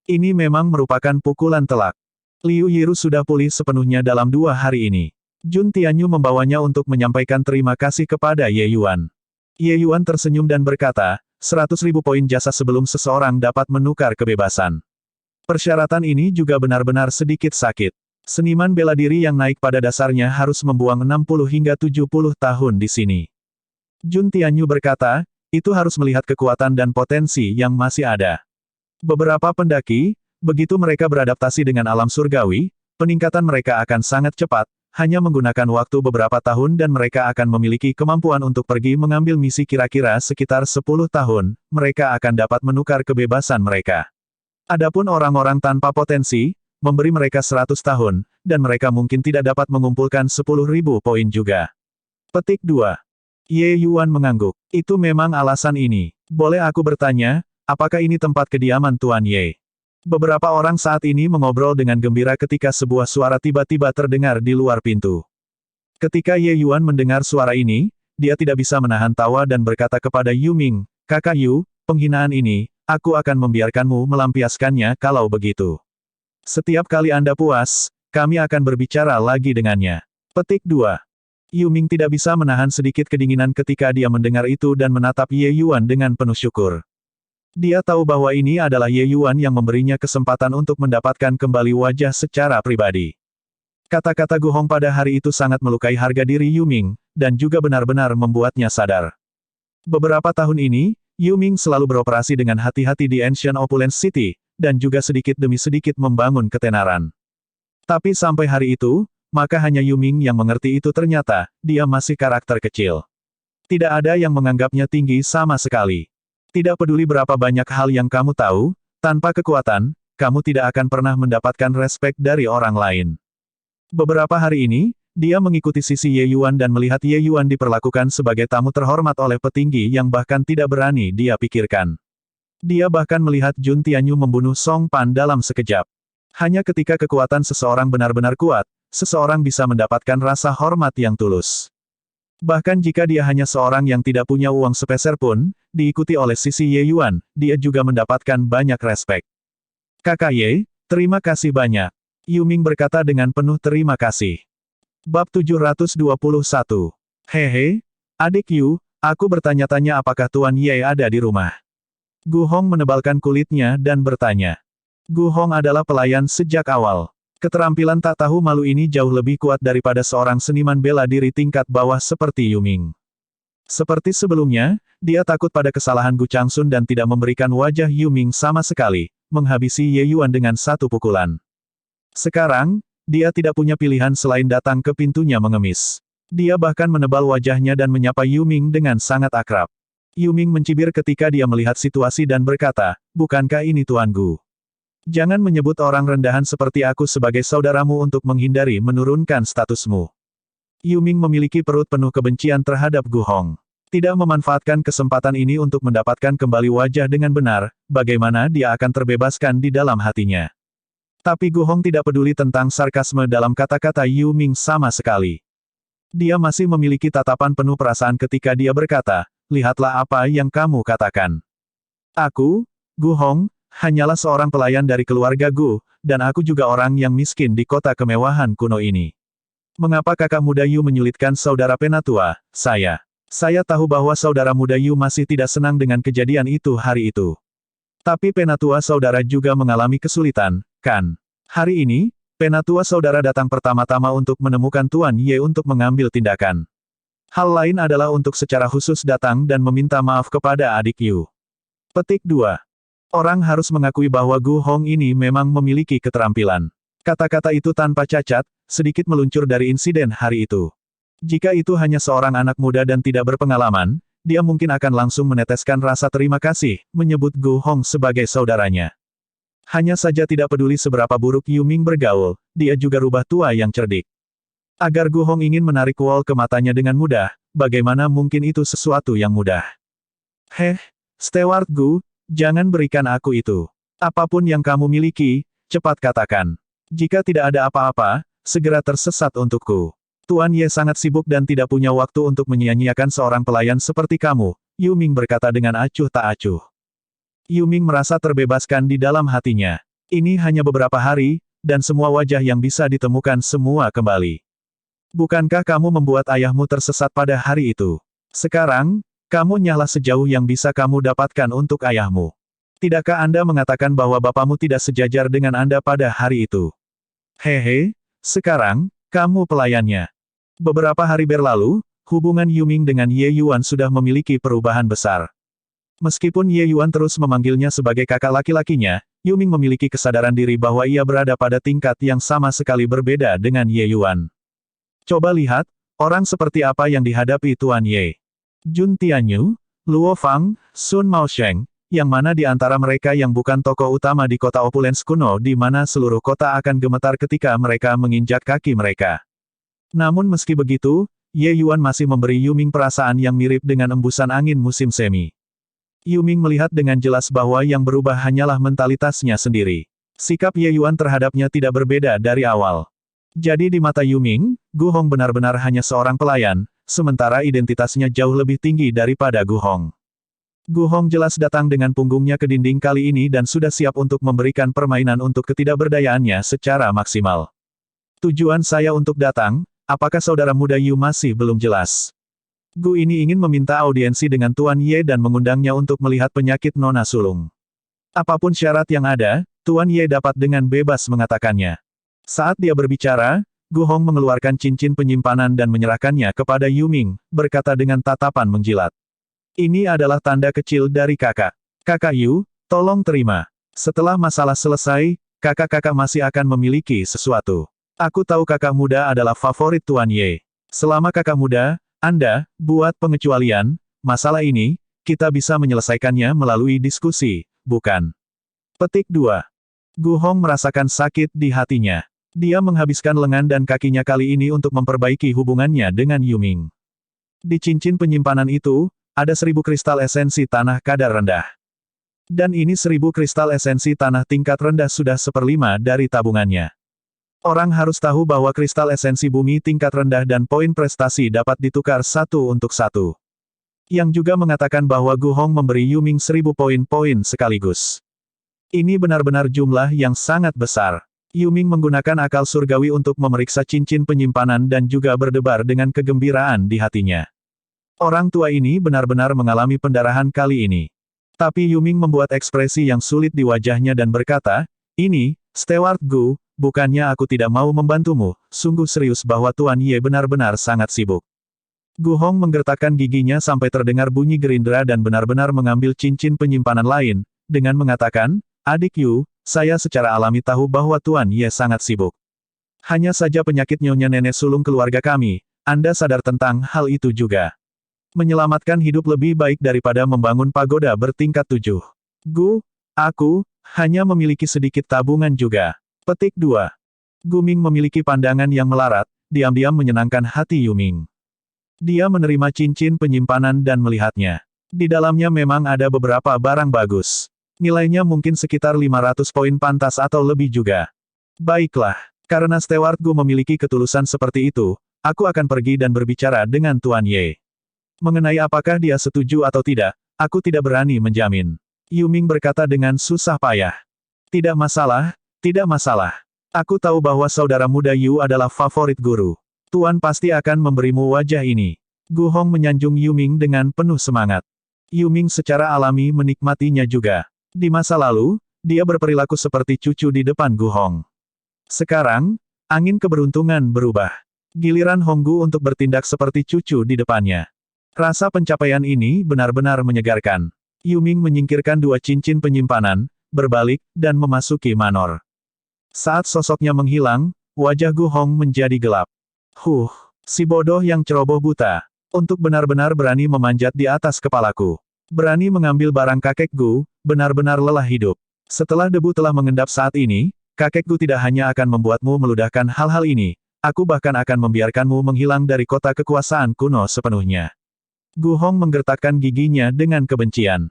Ini memang merupakan pukulan telak. Liu Yiru sudah pulih sepenuhnya dalam 2 hari ini. Jun Tianyu membawanya untuk menyampaikan terima kasih kepada Ye Yuan. Ye Yuan tersenyum dan berkata, 100.000 poin jasa sebelum seseorang dapat menukar kebebasan. Persyaratan ini juga benar-benar sedikit sakit. Seniman bela diri yang naik pada dasarnya harus membuang 60 hingga 70 tahun di sini. Jun Tianyu berkata, itu harus melihat kekuatan dan potensi yang masih ada. Beberapa pendaki, begitu mereka beradaptasi dengan alam surgawi, Peningkatan mereka akan sangat cepat, hanya menggunakan waktu beberapa tahun dan mereka akan memiliki kemampuan untuk pergi mengambil misi kira-kira sekitar 10 tahun, mereka akan dapat menukar kebebasan mereka. Adapun orang-orang tanpa potensi, memberi mereka 100 tahun, dan mereka mungkin tidak dapat mengumpulkan 10.000 poin juga. Petik 2. Ye Yuan mengangguk. Itu memang alasan ini. Boleh aku bertanya, apakah ini tempat kediaman Tuan Ye? Beberapa orang saat ini mengobrol dengan gembira ketika sebuah suara tiba-tiba terdengar di luar pintu. Ketika Ye Yuan mendengar suara ini, dia tidak bisa menahan tawa dan berkata kepada Yu Ming, "Kakak Yu, penghinaan ini, aku akan membiarkanmu melampiaskannya kalau begitu. Setiap kali Anda puas, kami akan berbicara lagi dengannya." Petik 2. Yu Ming tidak bisa menahan sedikit kedinginan ketika dia mendengar itu dan menatap Ye Yuan dengan penuh syukur. Dia tahu bahwa ini adalah Ye Yuan yang memberinya kesempatan untuk mendapatkan kembali wajah secara pribadi. Kata-kata Gu Hong pada hari itu sangat melukai harga diri Yu Ming, dan juga benar-benar membuatnya sadar. Beberapa tahun ini, Yu Ming selalu beroperasi dengan hati-hati di Ancient Opulence City, dan juga sedikit demi sedikit membangun ketenaran. Tapi sampai hari itu, maka hanya Yu Ming yang mengerti itu ternyata, dia masih karakter kecil. Tidak ada yang menganggapnya tinggi sama sekali. Tidak peduli berapa banyak hal yang kamu tahu, tanpa kekuatan, kamu tidak akan pernah mendapatkan respek dari orang lain. Beberapa hari ini, dia mengikuti sisi Ye Yuan dan melihat Ye Yuan diperlakukan sebagai tamu terhormat oleh petinggi yang bahkan tidak berani dia pikirkan. Dia bahkan melihat Jun Tianyu membunuh Song Pan dalam sekejap. Hanya ketika kekuatan seseorang benar-benar kuat, seseorang bisa mendapatkan rasa hormat yang tulus. Bahkan jika dia hanya seorang yang tidak punya uang sepeser pun, diikuti oleh sisi Ye Yuan, dia juga mendapatkan banyak respek. Kakak Ye, terima kasih banyak. Yu Ming berkata dengan penuh terima kasih. Bab 721. Hehe, adik Yu, aku bertanya-tanya apakah Tuan Ye ada di rumah. Gu Hong menebalkan kulitnya dan bertanya. Gu Hong adalah pelayan sejak awal. Keterampilan tak tahu malu ini jauh lebih kuat daripada seorang seniman bela diri tingkat bawah seperti Yu Ming. Seperti sebelumnya, dia takut pada kesalahan Gu Changsun dan tidak memberikan wajah Yu Ming sama sekali, menghabisi Ye Yuan dengan satu pukulan. Sekarang, dia tidak punya pilihan selain datang ke pintunya mengemis. Dia bahkan menebal wajahnya dan menyapa Yu Ming dengan sangat akrab. Yu Ming mencibir ketika dia melihat situasi dan berkata, "Bukankah ini Tuan Gu? Jangan menyebut orang rendahan seperti aku sebagai saudaramu untuk menghindari menurunkan statusmu." Yu Ming memiliki perut penuh kebencian terhadap Gu Hong. Tidak memanfaatkan kesempatan ini untuk mendapatkan kembali wajah dengan benar, bagaimana dia akan terbebaskan di dalam hatinya. Tapi Gu Hong tidak peduli tentang sarkasme dalam kata-kata Yu Ming sama sekali. Dia masih memiliki tatapan penuh perasaan ketika dia berkata, "Lihatlah apa yang kamu katakan. Aku, Gu Hong, hanyalah seorang pelayan dari keluarga Gu, dan aku juga orang yang miskin di kota kemewahan kuno ini. Mengapa kakak muda Yu menyulitkan saudara Penatua, saya? Saya tahu bahwa saudara muda Yu masih tidak senang dengan kejadian itu hari itu. Tapi Penatua saudara juga mengalami kesulitan, kan? Hari ini, Penatua saudara datang pertama-tama untuk menemukan Tuan Ye untuk mengambil tindakan. Hal lain adalah untuk secara khusus datang dan meminta maaf kepada adik Yu." Petik 2. Orang harus mengakui bahwa Gu Hong ini memang memiliki keterampilan. Kata-kata itu tanpa cacat, sedikit meluncur dari insiden hari itu. Jika itu hanya seorang anak muda dan tidak berpengalaman, dia mungkin akan langsung meneteskan rasa terima kasih, menyebut Gu Hong sebagai saudaranya. Hanya saja tidak peduli seberapa buruk Yu Ming bergaul, dia juga rubah tua yang cerdik. Agar Gu Hong ingin menarik wol ke matanya dengan mudah, bagaimana mungkin itu sesuatu yang mudah? "Heh, Steward Gu, jangan berikan aku itu. Apapun yang kamu miliki, cepat katakan. Jika tidak ada apa-apa, segera tersesat untukku. Tuan Ye sangat sibuk dan tidak punya waktu untuk menyia-nyiakan seorang pelayan seperti kamu," Yu Ming berkata dengan acuh tak acuh. Yu Ming merasa terbebaskan di dalam hatinya. Ini hanya beberapa hari, dan semua wajah yang bisa ditemukan semua kembali. Bukankah kamu membuat ayahmu tersesat pada hari itu? Sekarang, kamu nyahlah sejauh yang bisa kamu dapatkan untuk ayahmu. Tidakkah Anda mengatakan bahwa bapamu tidak sejajar dengan Anda pada hari itu? Hehe, sekarang, kamu pelayannya. Beberapa hari berlalu, hubungan Yu Ming dengan Ye Yuan sudah memiliki perubahan besar. Meskipun Ye Yuan terus memanggilnya sebagai kakak laki-lakinya, Yuming memiliki kesadaran diri bahwa ia berada pada tingkat yang sama sekali berbeda dengan Ye Yuan. Coba lihat, orang seperti apa yang dihadapi Tuan Ye. Jun Tianyu, Luo Fang, Sun Maosheng, yang mana di antara mereka yang bukan tokoh utama di kota opulens kuno di mana seluruh kota akan gemetar ketika mereka menginjak kaki mereka. Namun meski begitu, Ye Yuan masih memberi Yuming perasaan yang mirip dengan embusan angin musim semi. Yuming melihat dengan jelas bahwa yang berubah hanyalah mentalitasnya sendiri. Sikap Ye Yuan terhadapnya tidak berbeda dari awal. Jadi di mata Yuming, Gu Hong benar-benar hanya seorang pelayan, sementara identitasnya jauh lebih tinggi daripada Gu Hong. Gu Hong jelas datang dengan punggungnya ke dinding kali ini dan sudah siap untuk memberikan permainan untuk ketidakberdayaannya secara maksimal. Tujuan saya untuk datang, apakah saudara muda Yu masih belum jelas? Gu ini ingin meminta audiensi dengan Tuan Ye dan mengundangnya untuk melihat penyakit nona sulung. Apapun syarat yang ada, Tuan Ye dapat dengan bebas mengatakannya. Saat dia berbicara, Gu Hong mengeluarkan cincin penyimpanan dan menyerahkannya kepada Yuming, berkata dengan tatapan menjilat. Ini adalah tanda kecil dari kakak. Kakak Yu, tolong terima. Setelah masalah selesai, kakak-kakak masih akan memiliki sesuatu. Aku tahu kakak muda adalah favorit Tuan Ye. Selama kakak muda, Anda buat pengecualian, masalah ini, kita bisa menyelesaikannya melalui diskusi, bukan? Petik 2. Gu Hong merasakan sakit di hatinya. Dia menghabiskan lengan dan kakinya kali ini untuk memperbaiki hubungannya dengan Yuming. Di cincin penyimpanan itu, ada 1000 kristal esensi tanah kadar rendah. Dan ini 1000 kristal esensi tanah tingkat rendah sudah 1/5 dari tabungannya. Orang harus tahu bahwa kristal esensi bumi tingkat rendah dan poin prestasi dapat ditukar satu untuk satu. Yang juga mengatakan bahwa Gu Hong memberi Yuming 1000 poin-poin sekaligus. Ini benar-benar jumlah yang sangat besar. Yuming menggunakan akal surgawi untuk memeriksa cincin penyimpanan dan juga berdebar dengan kegembiraan di hatinya. Orang tua ini benar-benar mengalami pendarahan kali ini. Tapi Yuming membuat ekspresi yang sulit di wajahnya dan berkata, "Ini, Steward Gu, bukannya aku tidak mau membantumu, sungguh serius bahwa Tuan Ye benar-benar sangat sibuk." Gu Hong menggertakkan giginya sampai terdengar bunyi gerindra dan benar-benar mengambil cincin penyimpanan lain, dengan mengatakan, "Adik Yu, saya secara alami tahu bahwa Tuan Ye sangat sibuk. Hanya saja penyakit nyonya nenek sulung keluarga kami, Anda sadar tentang hal itu juga. Menyelamatkan hidup lebih baik daripada membangun pagoda bertingkat 7. Gu, aku, hanya memiliki sedikit tabungan juga." Petik 2. Gu Ming memiliki pandangan yang melarat, diam-diam menyenangkan hati Yuming. Dia menerima cincin penyimpanan dan melihatnya. Di dalamnya memang ada beberapa barang bagus. Nilainya mungkin sekitar 500 poin pantas atau lebih juga. Baiklah, karena Steward Gu memiliki ketulusan seperti itu, aku akan pergi dan berbicara dengan Tuan Ye. Mengenai apakah dia setuju atau tidak, aku tidak berani menjamin. Yuming berkata dengan susah payah. Tidak masalah, tidak masalah. Aku tahu bahwa saudara muda Yu adalah favorit guru. Tuan pasti akan memberimu wajah ini. Gu Hong menyanjung Yuming dengan penuh semangat. Yuming secara alami menikmatinya juga. Di masa lalu, dia berperilaku seperti cucu di depan Gu Hong. Sekarang, angin keberuntungan berubah. Giliran Honggu untuk bertindak seperti cucu di depannya. Rasa pencapaian ini benar-benar menyegarkan. Yuming menyingkirkan 2 cincin penyimpanan, berbalik, dan memasuki manor. Saat sosoknya menghilang, wajah Gu Hong menjadi gelap. Si bodoh yang ceroboh buta. Untuk benar-benar berani memanjat di atas kepalaku. Berani mengambil barang kakek Gu, benar-benar lelah hidup. Setelah debu telah mengendap saat ini, kakek Gu tidak hanya akan membuatmu meludahkan hal-hal ini, aku bahkan akan membiarkanmu menghilang dari kota kekuasaan kuno sepenuhnya. Gu Hong menggertakkan giginya dengan kebencian.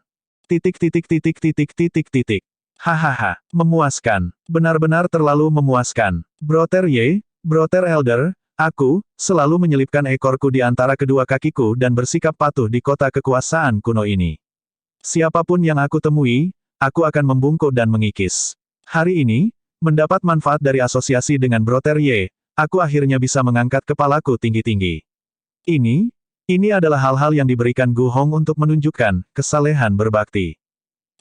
Hahaha, memuaskan. Benar-benar terlalu memuaskan. Brother Ye, Brother Elder, aku, selalu menyelipkan ekorku di antara kedua kakiku dan bersikap patuh di kota kekuasaan kuno ini. Siapapun yang aku temui, aku akan membungkuk dan mengikis. Hari ini, mendapat manfaat dari asosiasi dengan Brother Ye, aku akhirnya bisa mengangkat kepalaku tinggi-tinggi. Ini adalah hal-hal yang diberikan Gu Hong untuk menunjukkan kesalehan berbakti.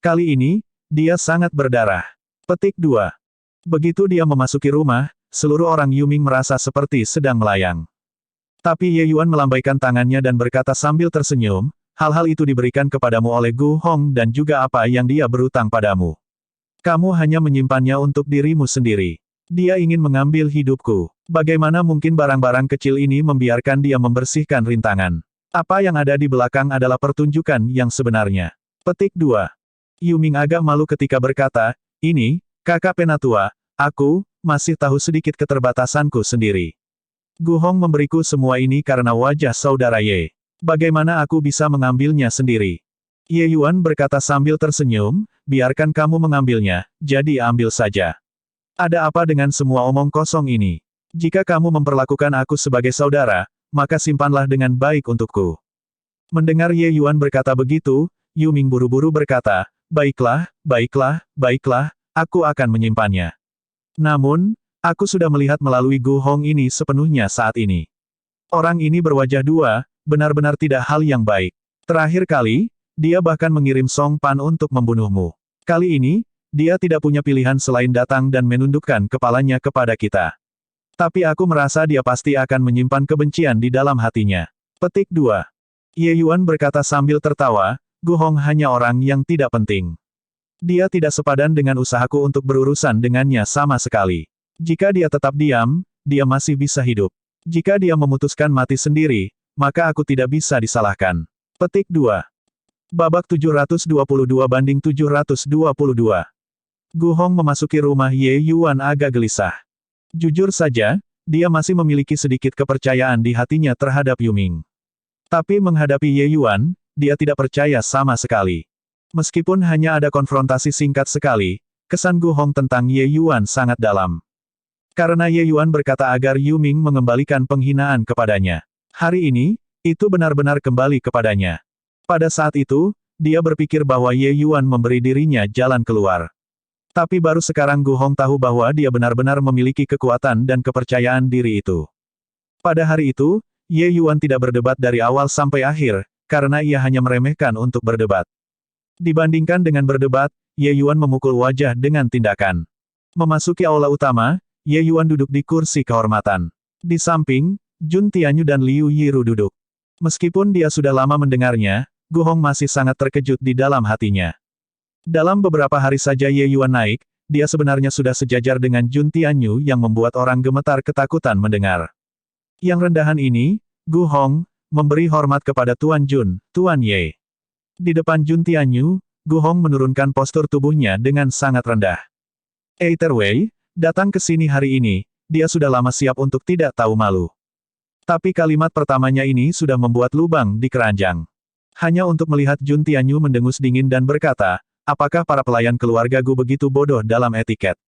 Kali ini, dia sangat berdarah. Petik 2. Begitu dia memasuki rumah, seluruh orang Yuming merasa seperti sedang melayang. Tapi Ye Yuan melambaikan tangannya dan berkata sambil tersenyum, hal-hal itu diberikan kepadamu oleh Gu Hong dan juga apa yang dia berutang padamu. Kamu hanya menyimpannya untuk dirimu sendiri. Dia ingin mengambil hidupku. Bagaimana mungkin barang-barang kecil ini membiarkan dia membersihkan rintangan? Apa yang ada di belakang adalah pertunjukan yang sebenarnya. Petik 2. Yuming agak malu ketika berkata, ini, kakak penatua, aku, masih tahu sedikit keterbatasanku sendiri. Gu Hong memberiku semua ini karena wajah saudara Ye. Bagaimana aku bisa mengambilnya sendiri? Ye Yuan berkata sambil tersenyum, biarkan kamu mengambilnya, jadi ambil saja. Ada apa dengan semua omong kosong ini? Jika kamu memperlakukan aku sebagai saudara, maka simpanlah dengan baik untukku. Mendengar Ye Yuan berkata begitu, Yuming buru-buru berkata, baiklah, baiklah, baiklah, aku akan menyimpannya. Namun, aku sudah melihat melalui Gu Hong ini sepenuhnya saat ini. Orang ini berwajah dua, benar-benar tidak hal yang baik. Terakhir kali, dia bahkan mengirim Song Pan untuk membunuhmu. Kali ini, dia tidak punya pilihan selain datang dan menundukkan kepalanya kepada kita. Tapi aku merasa dia pasti akan menyimpan kebencian di dalam hatinya. Petik 2. Ye Yuan berkata sambil tertawa, Gu Hong hanya orang yang tidak penting. Dia tidak sepadan dengan usahaku untuk berurusan dengannya sama sekali. Jika dia tetap diam, dia masih bisa hidup. Jika dia memutuskan mati sendiri, maka aku tidak bisa disalahkan. Petik 2. Babak 722-722. Gu Hong memasuki rumah Ye Yuan agak gelisah. Jujur saja, dia masih memiliki sedikit kepercayaan di hatinya terhadap Yuming. Tapi menghadapi Ye Yuan, dia tidak percaya sama sekali. Meskipun hanya ada konfrontasi singkat sekali, kesan Gu Hong tentang Ye Yuan sangat dalam. Karena Ye Yuan berkata agar Yuming mengembalikan penghinaan kepadanya. Hari ini, itu benar-benar kembali kepadanya. Pada saat itu, dia berpikir bahwa Ye Yuan memberi dirinya jalan keluar. Tapi baru sekarang Gu Hong tahu bahwa dia benar-benar memiliki kekuatan dan kepercayaan diri itu. Pada hari itu, Ye Yuan tidak berdebat dari awal sampai akhir, karena ia hanya meremehkan untuk berdebat. Dibandingkan dengan berdebat, Ye Yuan memukul wajah dengan tindakan. Memasuki aula utama, Ye Yuan duduk di kursi kehormatan. Di samping, Jun Tianyu dan Liu Yiru duduk. Meskipun dia sudah lama mendengarnya, Gu Hong masih sangat terkejut di dalam hatinya. Dalam beberapa hari saja Ye Yuan naik, dia sebenarnya sudah sejajar dengan Jun Tianyu yang membuat orang gemetar ketakutan mendengar. Yang rendahan ini, Gu Hong, memberi hormat kepada Tuan Jun, Tuan Ye. Di depan Jun Tianyu, Gu Hong menurunkan postur tubuhnya dengan sangat rendah. Eiter Wei, datang ke sini hari ini, dia sudah lama siap untuk tidak tahu malu. Tapi kalimat pertamanya ini sudah membuat lubang di keranjang. Hanya untuk melihat Jun Tianyu mendengus dingin dan berkata, apakah para pelayan keluarga Gu begitu bodoh dalam etiket?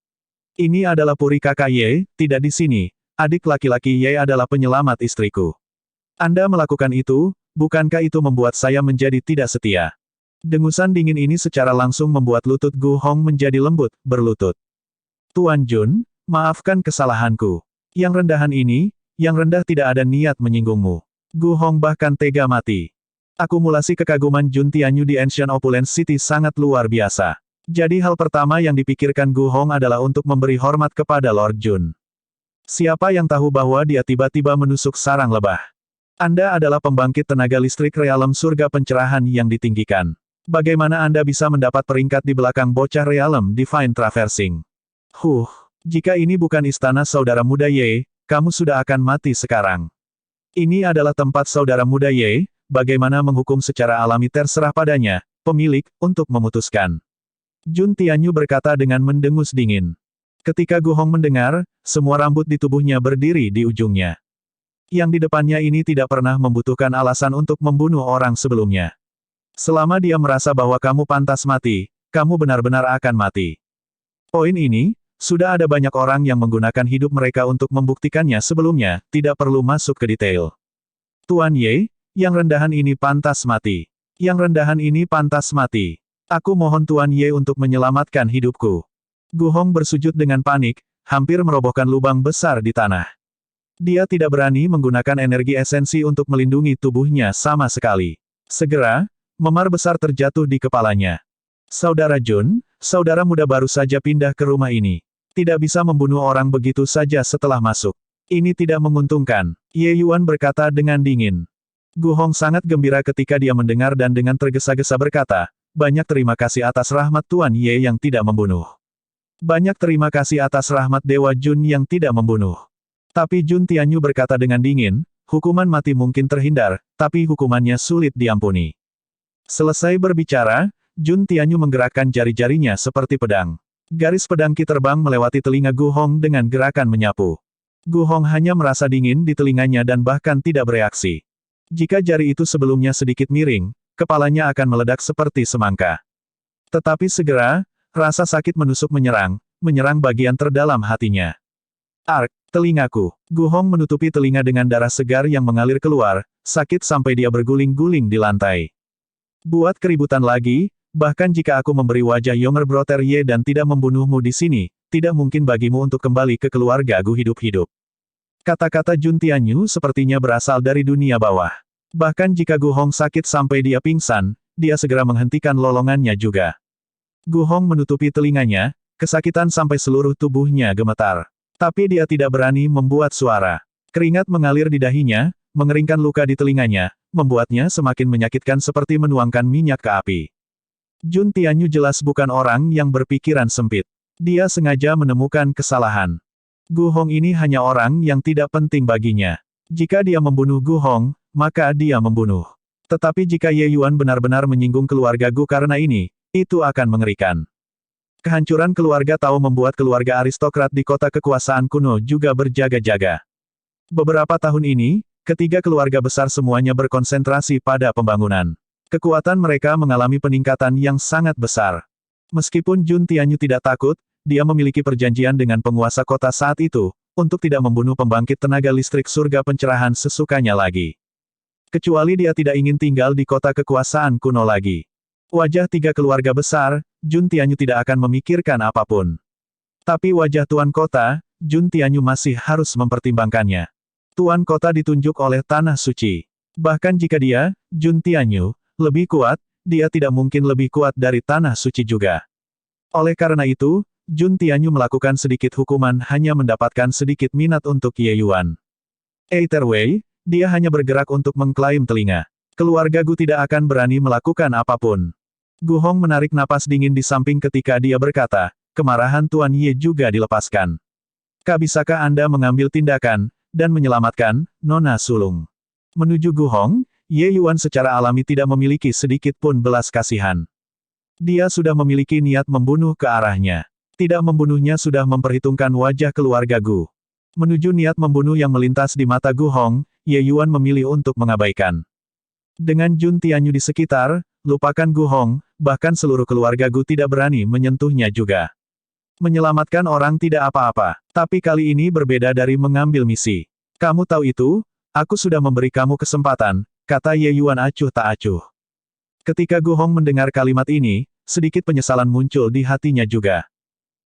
Ini adalah puri kakak Ye, tidak di sini. Adik laki-laki Ye adalah penyelamat istriku. Anda melakukan itu, bukankah itu membuat saya menjadi tidak setia? Dengusan dingin ini secara langsung membuat lutut Gu Hong menjadi lembut, berlutut. Tuan Jun, maafkan kesalahanku. Yang rendahan ini, yang rendah tidak ada niat menyinggungmu. Gu Hong bahkan tega mati. Akumulasi kekaguman Jun Tianyu di Ancient Opulence City sangat luar biasa. Jadi hal pertama yang dipikirkan Gu Hong adalah untuk memberi hormat kepada Lord Jun. Siapa yang tahu bahwa dia tiba-tiba menusuk sarang lebah? Anda adalah pembangkit tenaga listrik realem surga pencerahan yang ditinggikan. Bagaimana Anda bisa mendapat peringkat di belakang bocah realem Divine Traversing? Jika ini bukan istana saudara muda Ye, kamu sudah akan mati sekarang. Ini adalah tempat saudara muda Ye, bagaimana menghukum secara alami terserah padanya, pemilik, untuk memutuskan. Jun Tianyu berkata dengan mendengus dingin. Ketika Gu Hong mendengar, semua rambut di tubuhnya berdiri di ujungnya. Yang di depannya ini tidak pernah membutuhkan alasan untuk membunuh orang sebelumnya. Selama dia merasa bahwa kamu pantas mati, kamu benar-benar akan mati. Poin ini, sudah ada banyak orang yang menggunakan hidup mereka untuk membuktikannya sebelumnya, tidak perlu masuk ke detail. Tuan Ye, yang rendahan ini pantas mati. Yang rendahan ini pantas mati. Aku mohon Tuan Ye untuk menyelamatkan hidupku. Gu Hong bersujud dengan panik, hampir merobohkan lubang besar di tanah. Dia tidak berani menggunakan energi esensi untuk melindungi tubuhnya sama sekali. Segera, memar besar terjatuh di kepalanya. Saudara Jun, saudara muda baru saja pindah ke rumah ini. Tidak bisa membunuh orang begitu saja setelah masuk. Ini tidak menguntungkan. Ye Yuan berkata dengan dingin. Gu Hong sangat gembira ketika dia mendengar dan dengan tergesa-gesa berkata, banyak terima kasih atas rahmat Tuan Ye yang tidak membunuh. Banyak terima kasih atas rahmat Dewa Jun yang tidak membunuh. Tapi Jun Tianyu berkata dengan dingin, hukuman mati mungkin terhindar, tapi hukumannya sulit diampuni. Selesai berbicara, Jun Tianyu menggerakkan jari-jarinya seperti pedang. Garis pedang Qi terbang melewati telinga Gu Hong dengan gerakan menyapu. Gu Hong hanya merasa dingin di telinganya dan bahkan tidak bereaksi. Jika jari itu sebelumnya sedikit miring, kepalanya akan meledak seperti semangka. Tetapi segera, rasa sakit menusuk menyerang bagian terdalam hatinya. Ark, telingaku. Gu Hong menutupi telinga dengan darah segar yang mengalir keluar, sakit sampai dia berguling-guling di lantai. Buat keributan lagi, bahkan jika aku memberi wajah Younger Brother Ye dan tidak membunuhmu di sini, tidak mungkin bagimu untuk kembali ke keluarga Gu hidup-hidup. Kata-kata Jun Tianyu sepertinya berasal dari dunia bawah. Bahkan jika Gu Hong sakit sampai dia pingsan, dia segera menghentikan lolongannya juga. Gu Hong menutupi telinganya, kesakitan sampai seluruh tubuhnya gemetar. Tapi dia tidak berani membuat suara. Keringat mengalir di dahinya, mengeringkan luka di telinganya, membuatnya semakin menyakitkan seperti menuangkan minyak ke api. Jun Tianyu jelas bukan orang yang berpikiran sempit. Dia sengaja menemukan kesalahan. Gu Hong ini hanya orang yang tidak penting baginya. Jika dia membunuh Gu Hong, maka dia membunuh. Tetapi jika Ye Yuan benar-benar menyinggung keluarga Gu karena ini, itu akan mengerikan. Kehancuran keluarga Tao membuat keluarga aristokrat di kota kekuasaan kuno juga berjaga-jaga. Beberapa tahun ini, ketiga keluarga besar semuanya berkonsentrasi pada pembangunan. Kekuatan mereka mengalami peningkatan yang sangat besar. Meskipun Jun Tianyu tidak takut, dia memiliki perjanjian dengan penguasa kota saat itu, untuk tidak membunuh pembangkit tenaga listrik surga pencerahan sesukanya lagi. Kecuali dia tidak ingin tinggal di kota kekuasaan kuno lagi. Wajah tiga keluarga besar, Jun Tianyu tidak akan memikirkan apapun. Tapi wajah Tuan Kota, Jun Tianyu masih harus mempertimbangkannya. Tuan Kota ditunjuk oleh Tanah Suci. Bahkan jika dia, Jun Tianyu, lebih kuat, dia tidak mungkin lebih kuat dari Tanah Suci juga. Oleh karena itu, Jun Tianyu melakukan sedikit hukuman hanya mendapatkan sedikit minat untuk Ye Yuan. Either way, dia hanya bergerak untuk mengklaim telinga. Keluarga Gu tidak akan berani melakukan apapun. Gu Hong menarik napas dingin di samping ketika dia berkata, kemarahan Tuan Ye juga dilepaskan. Bisakah Anda mengambil tindakan, dan menyelamatkan, Nona Sulung? Menuju Gu Hong, Ye Yuan secara alami tidak memiliki sedikit pun belas kasihan. Dia sudah memiliki niat membunuh ke arahnya. Tidak membunuhnya sudah memperhitungkan wajah keluarga Gu. Menuju niat membunuh yang melintas di mata Gu Hong, Ye Yuan memilih untuk mengabaikan. Dengan Jun Tianyu di sekitar, lupakan Gu Hong, bahkan seluruh keluarga Gu tidak berani menyentuhnya juga. Menyelamatkan orang tidak apa-apa, tapi kali ini berbeda dari mengambil misi. Kamu tahu itu, aku sudah memberi kamu kesempatan, kata Ye Yuan acuh tak acuh. Ketika Gu Hong mendengar kalimat ini, sedikit penyesalan muncul di hatinya juga.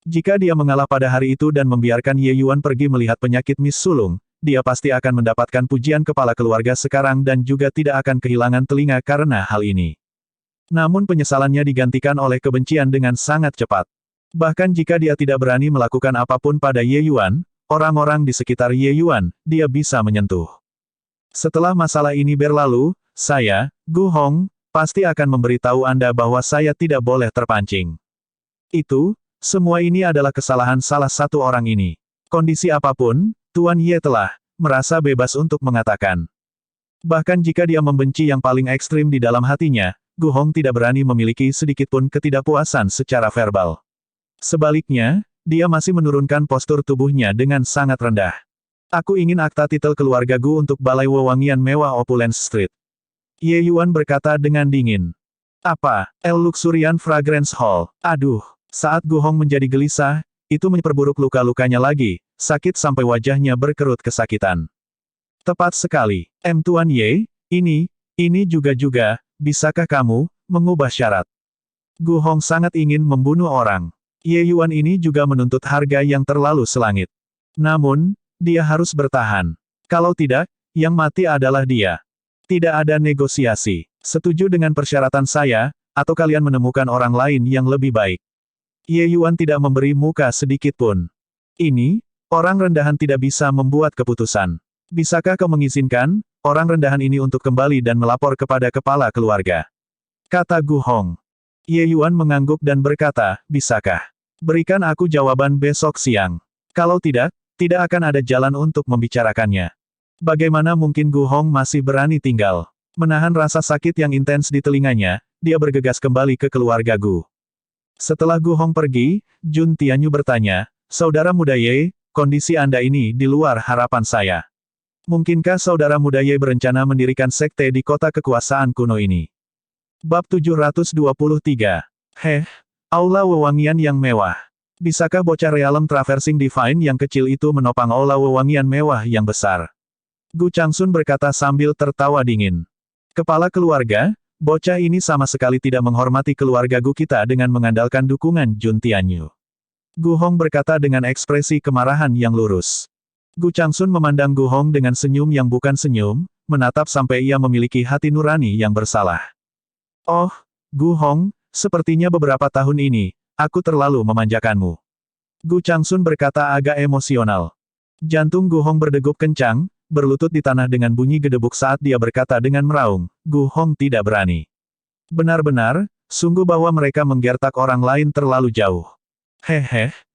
Jika dia mengalah pada hari itu dan membiarkan Ye Yuan pergi melihat penyakit Miss Sulung, dia pasti akan mendapatkan pujian kepala keluarga sekarang dan juga tidak akan kehilangan telinga karena hal ini. Namun penyesalannya digantikan oleh kebencian dengan sangat cepat. Bahkan jika dia tidak berani melakukan apapun pada Ye Yuan, orang-orang di sekitar Ye Yuan, dia bisa menyentuh. Setelah masalah ini berlalu, saya, Gu Hong, pasti akan memberitahu Anda bahwa saya tidak boleh terpancing. Semua ini adalah kesalahan salah satu orang ini. Kondisi apapun, Tuan Ye telah merasa bebas untuk mengatakan. Bahkan jika dia membenci yang paling ekstrim di dalam hatinya, Gu Hong tidak berani memiliki sedikitpun ketidakpuasan secara verbal. Sebaliknya, dia masih menurunkan postur tubuhnya dengan sangat rendah. Aku ingin akta titel keluarga Gu untuk Balai Wewangian Mewah Opulence Street. Ye Yuan berkata dengan dingin. Apa? El Luxurian Fragrance Hall. Aduh. Saat Gu Hong menjadi gelisah, itu memperburuk luka-lukanya lagi, sakit sampai wajahnya berkerut kesakitan. Tepat sekali. Tuan Ye, ini juga, bisakah kamu mengubah syarat? Gu Hong sangat ingin membunuh orang. Ye Yuan ini juga menuntut harga yang terlalu selangit. Namun, dia harus bertahan. Kalau tidak, yang mati adalah dia. Tidak ada negosiasi. Setuju dengan persyaratan saya, atau kalian menemukan orang lain yang lebih baik. Ye Yuan tidak memberi muka sedikit pun. Ini, orang rendahan tidak bisa membuat keputusan. Bisakah kau mengizinkan orang rendahan ini untuk kembali dan melapor kepada kepala keluarga. Kata Gu Hong. Ye Yuan mengangguk dan berkata, bisakah? Berikan aku jawaban besok siang. Kalau tidak, tidak akan ada jalan untuk membicarakannya. Bagaimana mungkin Gu Hong masih berani tinggal? Menahan rasa sakit yang intens di telinganya, dia bergegas kembali ke keluarga Gu. Setelah Gu Hong pergi, Jun Tianyu bertanya, Saudara muda Ye, kondisi Anda ini di luar harapan saya. Mungkinkah saudara muda Ye berencana mendirikan sekte di kota kekuasaan kuno ini? Bab 723. Aula wewangian yang mewah. Bisakah bocah Realm Traversing Divine yang kecil itu menopang aula wewangian mewah yang besar? Gu Changsun berkata sambil tertawa dingin. Kepala keluarga, bocah ini sama sekali tidak menghormati keluarga Gu kita dengan mengandalkan dukungan Jun Tianyu. Gu Hong berkata dengan ekspresi kemarahan yang lurus. Gu Changsun memandang Gu Hong dengan senyum yang bukan senyum, menatap sampai ia memiliki hati nurani yang bersalah. Oh, Gu Hong, sepertinya beberapa tahun ini, aku terlalu memanjakanmu. Gu Changsun berkata agak emosional. Jantung Gu Hong berdegup kencang, berlutut di tanah dengan bunyi gedebuk saat dia berkata dengan meraung, Gu Hong tidak berani. Benar-benar, sungguh bahwa mereka menggertak orang lain terlalu jauh.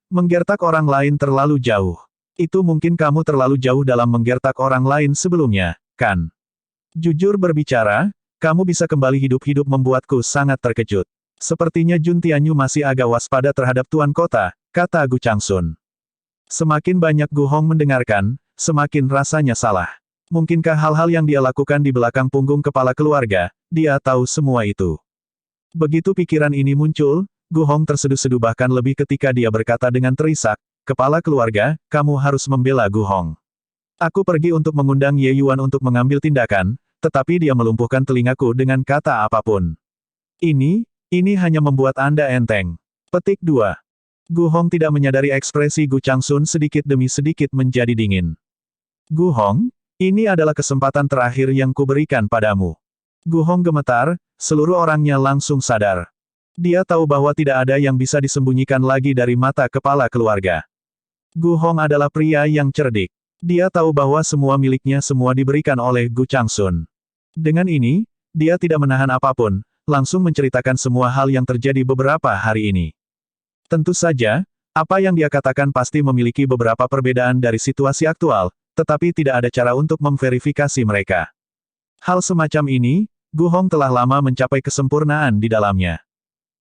Menggertak orang lain terlalu jauh. Itu mungkin kamu terlalu jauh dalam menggertak orang lain sebelumnya, kan? Jujur berbicara, kamu bisa kembali hidup-hidup membuatku sangat terkejut. Sepertinya Jun Tianyu masih agak waspada terhadap Tuan Kota, kata Gu Changsun. Semakin banyak Gu Hong mendengarkan, semakin rasanya salah. Mungkinkah hal-hal yang dia lakukan di belakang punggung kepala keluarga, dia tahu semua itu. Begitu pikiran ini muncul, Gu Hong terseduh-seduh bahkan lebih ketika dia berkata dengan terisak, Kepala keluarga, kamu harus membela Gu Hong. Aku pergi untuk mengundang Ye Yuan untuk mengambil tindakan, tetapi dia melumpuhkan telingaku dengan kata apapun. Ini hanya membuat Anda enteng. Petik 2. Gu Hong tidak menyadari ekspresi Gu Changsun sedikit demi sedikit menjadi dingin. Gu Hong, ini adalah kesempatan terakhir yang kuberikan padamu. Gu Hong gemetar, seluruh orangnya langsung sadar. Dia tahu bahwa tidak ada yang bisa disembunyikan lagi dari mata kepala keluarga. Gu Hong adalah pria yang cerdik. Dia tahu bahwa semua miliknya semua diberikan oleh Gu Changsun. Dengan ini, dia tidak menahan apapun, langsung menceritakan semua hal yang terjadi beberapa hari ini. Tentu saja, apa yang dia katakan pasti memiliki beberapa perbedaan dari situasi aktual, tetapi tidak ada cara untuk memverifikasi mereka. Hal semacam ini, Gu Hong telah lama mencapai kesempurnaan di dalamnya.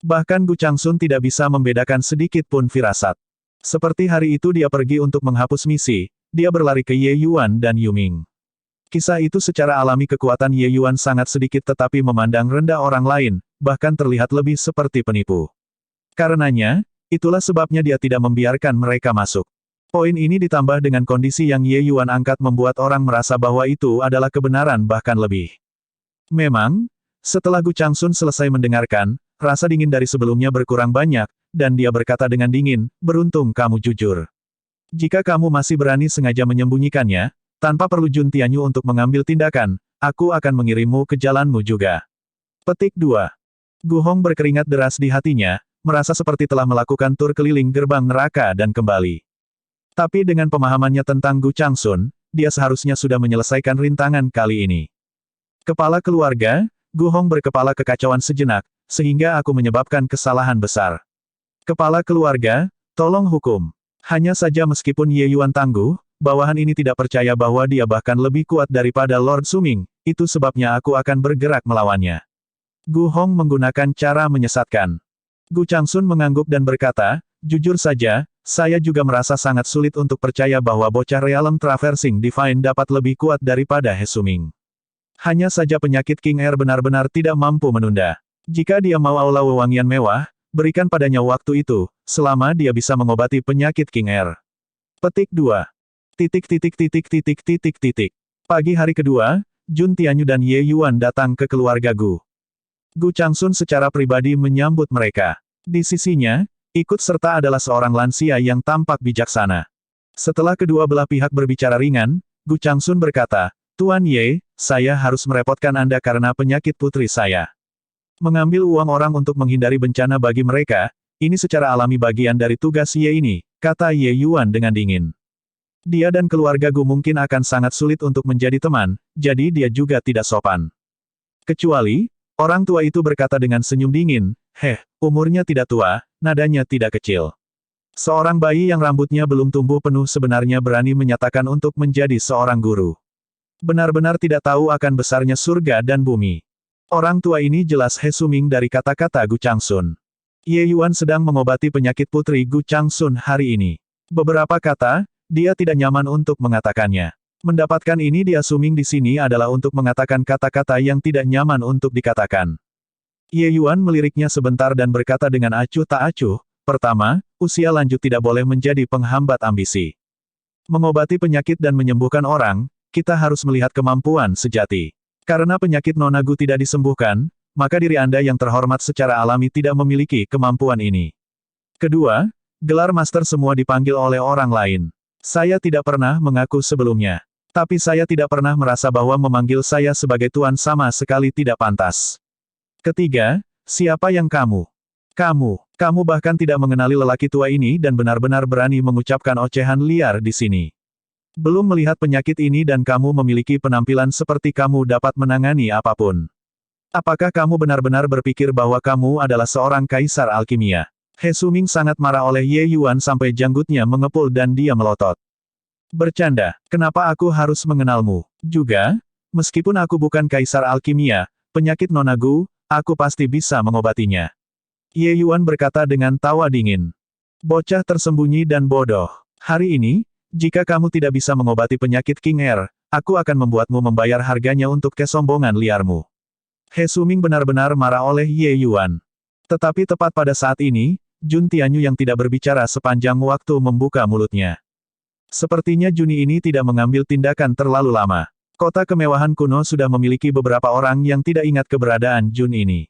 Bahkan Gu Changsun tidak bisa membedakan sedikit pun firasat. Seperti hari itu dia pergi untuk menghapus misi, dia berlari ke Ye Yuan dan Yu Ming. Kisah itu secara alami kekuatan Ye Yuan sangat sedikit tetapi memandang rendah orang lain, bahkan terlihat lebih seperti penipu. Karenanya, itulah sebabnya dia tidak membiarkan mereka masuk. Poin ini ditambah dengan kondisi yang Ye Yuan angkat membuat orang merasa bahwa itu adalah kebenaran bahkan lebih. Memang, setelah Gu Changsun selesai mendengarkan, rasa dingin dari sebelumnya berkurang banyak, dan dia berkata dengan dingin, beruntung kamu jujur. Jika kamu masih berani sengaja menyembunyikannya, tanpa perlu Jun Tianyu untuk mengambil tindakan, aku akan mengirimmu ke jalanmu juga. Petik 2. Gu Hong berkeringat deras di hatinya, merasa seperti telah melakukan tur keliling gerbang neraka dan kembali. Tapi dengan pemahamannya tentang Gu Changsun, dia seharusnya sudah menyelesaikan rintangan kali ini. Kepala keluarga, Gu Hong berkepala kekacauan sejenak, sehingga aku menyebabkan kesalahan besar. Kepala keluarga, tolong hukum. Hanya saja meskipun Ye Yuan tangguh, bawahan ini tidak percaya bahwa dia bahkan lebih kuat daripada Lord Suming, itu sebabnya aku akan bergerak melawannya. Gu Hong menggunakan cara menyesatkan. Gu Changsun mengangguk dan berkata, jujur saja, saya juga merasa sangat sulit untuk percaya bahwa bocah Realm Traversing Divine dapat lebih kuat daripada He Suming. Hanya saja penyakit King Air benar-benar tidak mampu menunda. Jika dia mau aula wewangian mewah, berikan padanya waktu itu, selama dia bisa mengobati penyakit King Air. Petik 2. Pagi hari kedua, Jun Tianyu dan Ye Yuan datang ke keluarga Gu. Gu Changsun secara pribadi menyambut mereka. Di sisinya, ikut serta adalah seorang lansia yang tampak bijaksana. Setelah kedua belah pihak berbicara ringan, Gu Changsun berkata, Tuan Ye, saya harus merepotkan Anda karena penyakit putri saya. Mengambil uang orang untuk menghindari bencana bagi mereka, ini secara alami bagian dari tugas Ye ini, kata Ye Yuan dengan dingin. Dia dan keluarga Gu mungkin akan sangat sulit untuk menjadi teman, jadi dia juga tidak sopan. Kecuali, orang tua itu berkata dengan senyum dingin, umurnya tidak tua, nadanya tidak kecil. Seorang bayi yang rambutnya belum tumbuh penuh sebenarnya berani menyatakan untuk menjadi seorang guru. Benar-benar tidak tahu akan besarnya surga dan bumi. Orang tua ini jelas He Suming dari kata-kata Gu Changsun. Ye Yuan sedang mengobati penyakit putri Gu Changsun hari ini. Beberapa kata, dia tidak nyaman untuk mengatakannya. Mendapatkan ini dia Suming di sini adalah untuk mengatakan kata-kata yang tidak nyaman untuk dikatakan. Ye Yuan meliriknya sebentar dan berkata dengan acuh tak acuh, pertama, usia lanjut tidak boleh menjadi penghambat ambisi. Mengobati penyakit dan menyembuhkan orang, kita harus melihat kemampuan sejati. Karena penyakit Nona Gu tidak disembuhkan, maka diri Anda yang terhormat secara alami tidak memiliki kemampuan ini. Kedua, gelar master semua dipanggil oleh orang lain. Saya tidak pernah mengaku sebelumnya. Tapi saya tidak pernah merasa bahwa memanggil saya sebagai tuan sama sekali tidak pantas. Ketiga, siapa yang kamu? Kamu bahkan tidak mengenali lelaki tua ini dan benar-benar berani mengucapkan ocehan liar di sini. Belum melihat penyakit ini dan kamu memiliki penampilan seperti kamu dapat menangani apapun. Apakah kamu benar-benar berpikir bahwa kamu adalah seorang kaisar alkimia? He Suming sangat marah oleh Ye Yuan sampai janggutnya mengepul dan dia melotot. Bercanda, kenapa aku harus mengenalmu? Juga, meskipun aku bukan kaisar alkimia, penyakit Nona Gu, aku pasti bisa mengobatinya. Ye Yuan berkata dengan tawa dingin. Bocah tersembunyi dan bodoh. Hari ini, jika kamu tidak bisa mengobati penyakit King Air, aku akan membuatmu membayar harganya untuk kesombongan liarmu. He Suming benar-benar marah oleh Ye Yuan. Tetapi tepat pada saat ini, Jun Tianyu yang tidak berbicara sepanjang waktu membuka mulutnya. Sepertinya Juni ini tidak mengambil tindakan terlalu lama. Kota kemewahan kuno sudah memiliki beberapa orang yang tidak ingat keberadaan Jun ini.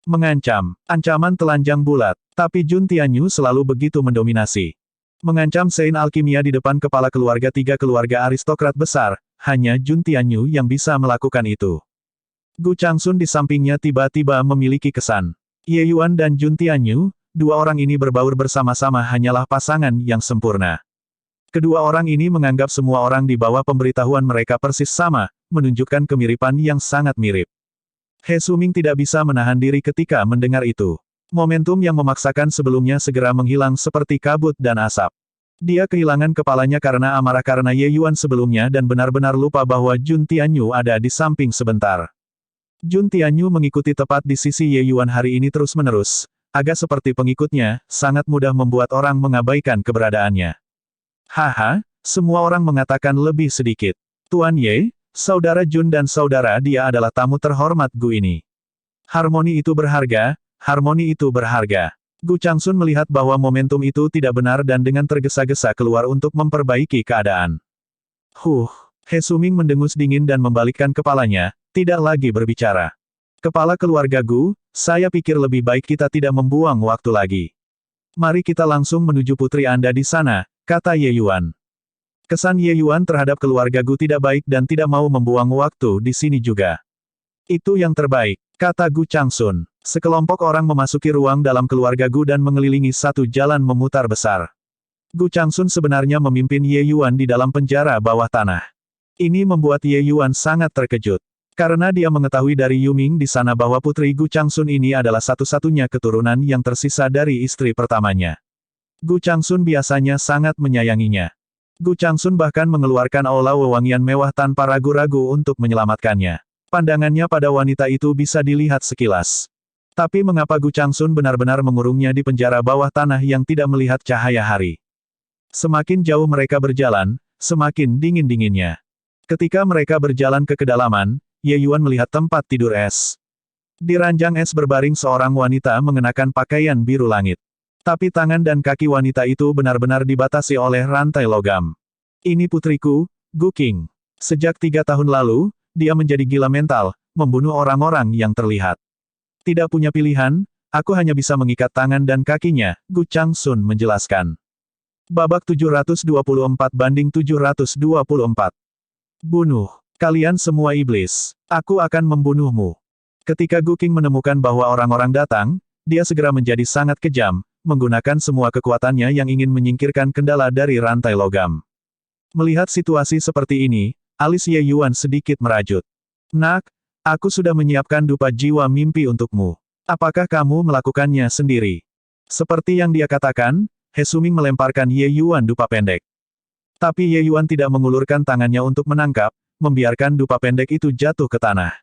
Mengancam, ancaman telanjang bulat, tapi Jun Tianyu selalu begitu mendominasi. Mengancam Sein Alkimia di depan kepala tiga keluarga aristokrat besar, hanya Jun Tianyu yang bisa melakukan itu. Gu Changsun di sampingnya tiba-tiba memiliki kesan. Ye Yuan dan Jun Tianyu, dua orang ini berbaur bersama-sama hanyalah pasangan yang sempurna. Kedua orang ini menganggap semua orang di bawah pemberitahuan mereka persis sama, menunjukkan kemiripan yang sangat mirip. He Suming tidak bisa menahan diri ketika mendengar itu. Momentum yang memaksakan sebelumnya segera menghilang seperti kabut dan asap. Dia kehilangan kepalanya karena amarah karena Ye Yuan sebelumnya dan benar-benar lupa bahwa Jun Tianyu ada di samping sebentar. Jun Tianyu mengikuti tepat di sisi Ye Yuan hari ini terus-menerus, agak seperti pengikutnya, sangat mudah membuat orang mengabaikan keberadaannya. Haha, semua orang mengatakan lebih sedikit. Tuan Ye, Saudara Jun dan saudara dia adalah tamu terhormat Gu ini. Harmoni itu berharga, harmoni itu berharga. Gu Changsun melihat bahwa momentum itu tidak benar dan dengan tergesa-gesa keluar untuk memperbaiki keadaan. He Suming mendengus dingin dan membalikkan kepalanya, tidak lagi berbicara. Kepala keluarga Gu, saya pikir lebih baik kita tidak membuang waktu lagi. Mari kita langsung menuju putri Anda di sana, kata Ye Yuan. Kesan Ye Yuan terhadap keluarga Gu tidak baik dan tidak mau membuang waktu di sini juga. Itu yang terbaik, kata Gu Changsun. Sekelompok orang memasuki ruang dalam keluarga Gu dan mengelilingi satu jalan memutar besar. Gu Changsun sebenarnya memimpin Ye Yuan di dalam penjara bawah tanah. Ini membuat Ye Yuan sangat terkejut. Karena dia mengetahui dari Yuming di sana bahwa putri Gu Changsun ini adalah satu-satunya keturunan yang tersisa dari istri pertamanya. Gu Changsun biasanya sangat menyayanginya. Gu Changsun bahkan mengeluarkan aula wewangian mewah tanpa ragu-ragu untuk menyelamatkannya. Pandangannya pada wanita itu bisa dilihat sekilas. Tapi mengapa Gu Changsun benar-benar mengurungnya di penjara bawah tanah yang tidak melihat cahaya hari? Semakin jauh mereka berjalan, semakin dingin-dinginnya. Ketika mereka berjalan ke kedalaman, Ye Yuan melihat tempat tidur es. Di ranjang es berbaring seorang wanita mengenakan pakaian biru langit. Tapi tangan dan kaki wanita itu benar-benar dibatasi oleh rantai logam. Ini putriku, Gu Qing. Sejak 3 tahun lalu, dia menjadi gila mental, membunuh orang-orang yang terlihat. Tidak punya pilihan, aku hanya bisa mengikat tangan dan kakinya, Gu Changsun menjelaskan. Babak 724-724. Bunuh. Kalian semua iblis. Aku akan membunuhmu. Ketika Gu Qing menemukan bahwa orang-orang datang, dia segera menjadi sangat kejam, menggunakan semua kekuatannya yang ingin menyingkirkan kendala dari rantai logam. Melihat situasi seperti ini, alis Ye Yuan sedikit merajut. Nak, aku sudah menyiapkan dupa jiwa mimpi untukmu. Apakah kamu melakukannya sendiri? Seperti yang dia katakan, He Suming melemparkan Ye Yuan dupa pendek. Tapi Ye Yuan tidak mengulurkan tangannya untuk menangkap, membiarkan dupa pendek itu jatuh ke tanah.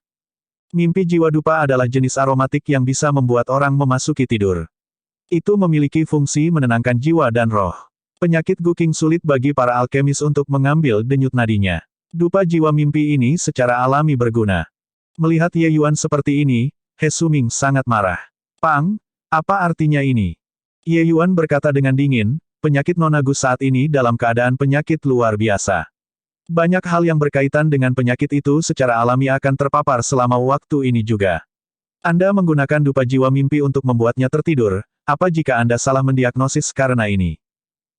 Mimpi jiwa dupa adalah jenis aromatik yang bisa membuat orang memasuki tidur. Itu memiliki fungsi menenangkan jiwa dan roh. Penyakit Guking sulit bagi para alkemis untuk mengambil denyut nadinya. Dupa jiwa mimpi ini secara alami berguna. Melihat Ye Yuan seperti ini, He Suming sangat marah. Pang, apa artinya ini? Ye Yuan berkata dengan dingin, penyakit Nona Gu saat ini dalam keadaan penyakit luar biasa. Banyak hal yang berkaitan dengan penyakit itu secara alami akan terpapar selama waktu ini juga. Anda menggunakan dupa jiwa mimpi untuk membuatnya tertidur, apa jika Anda salah mendiagnosis karena ini?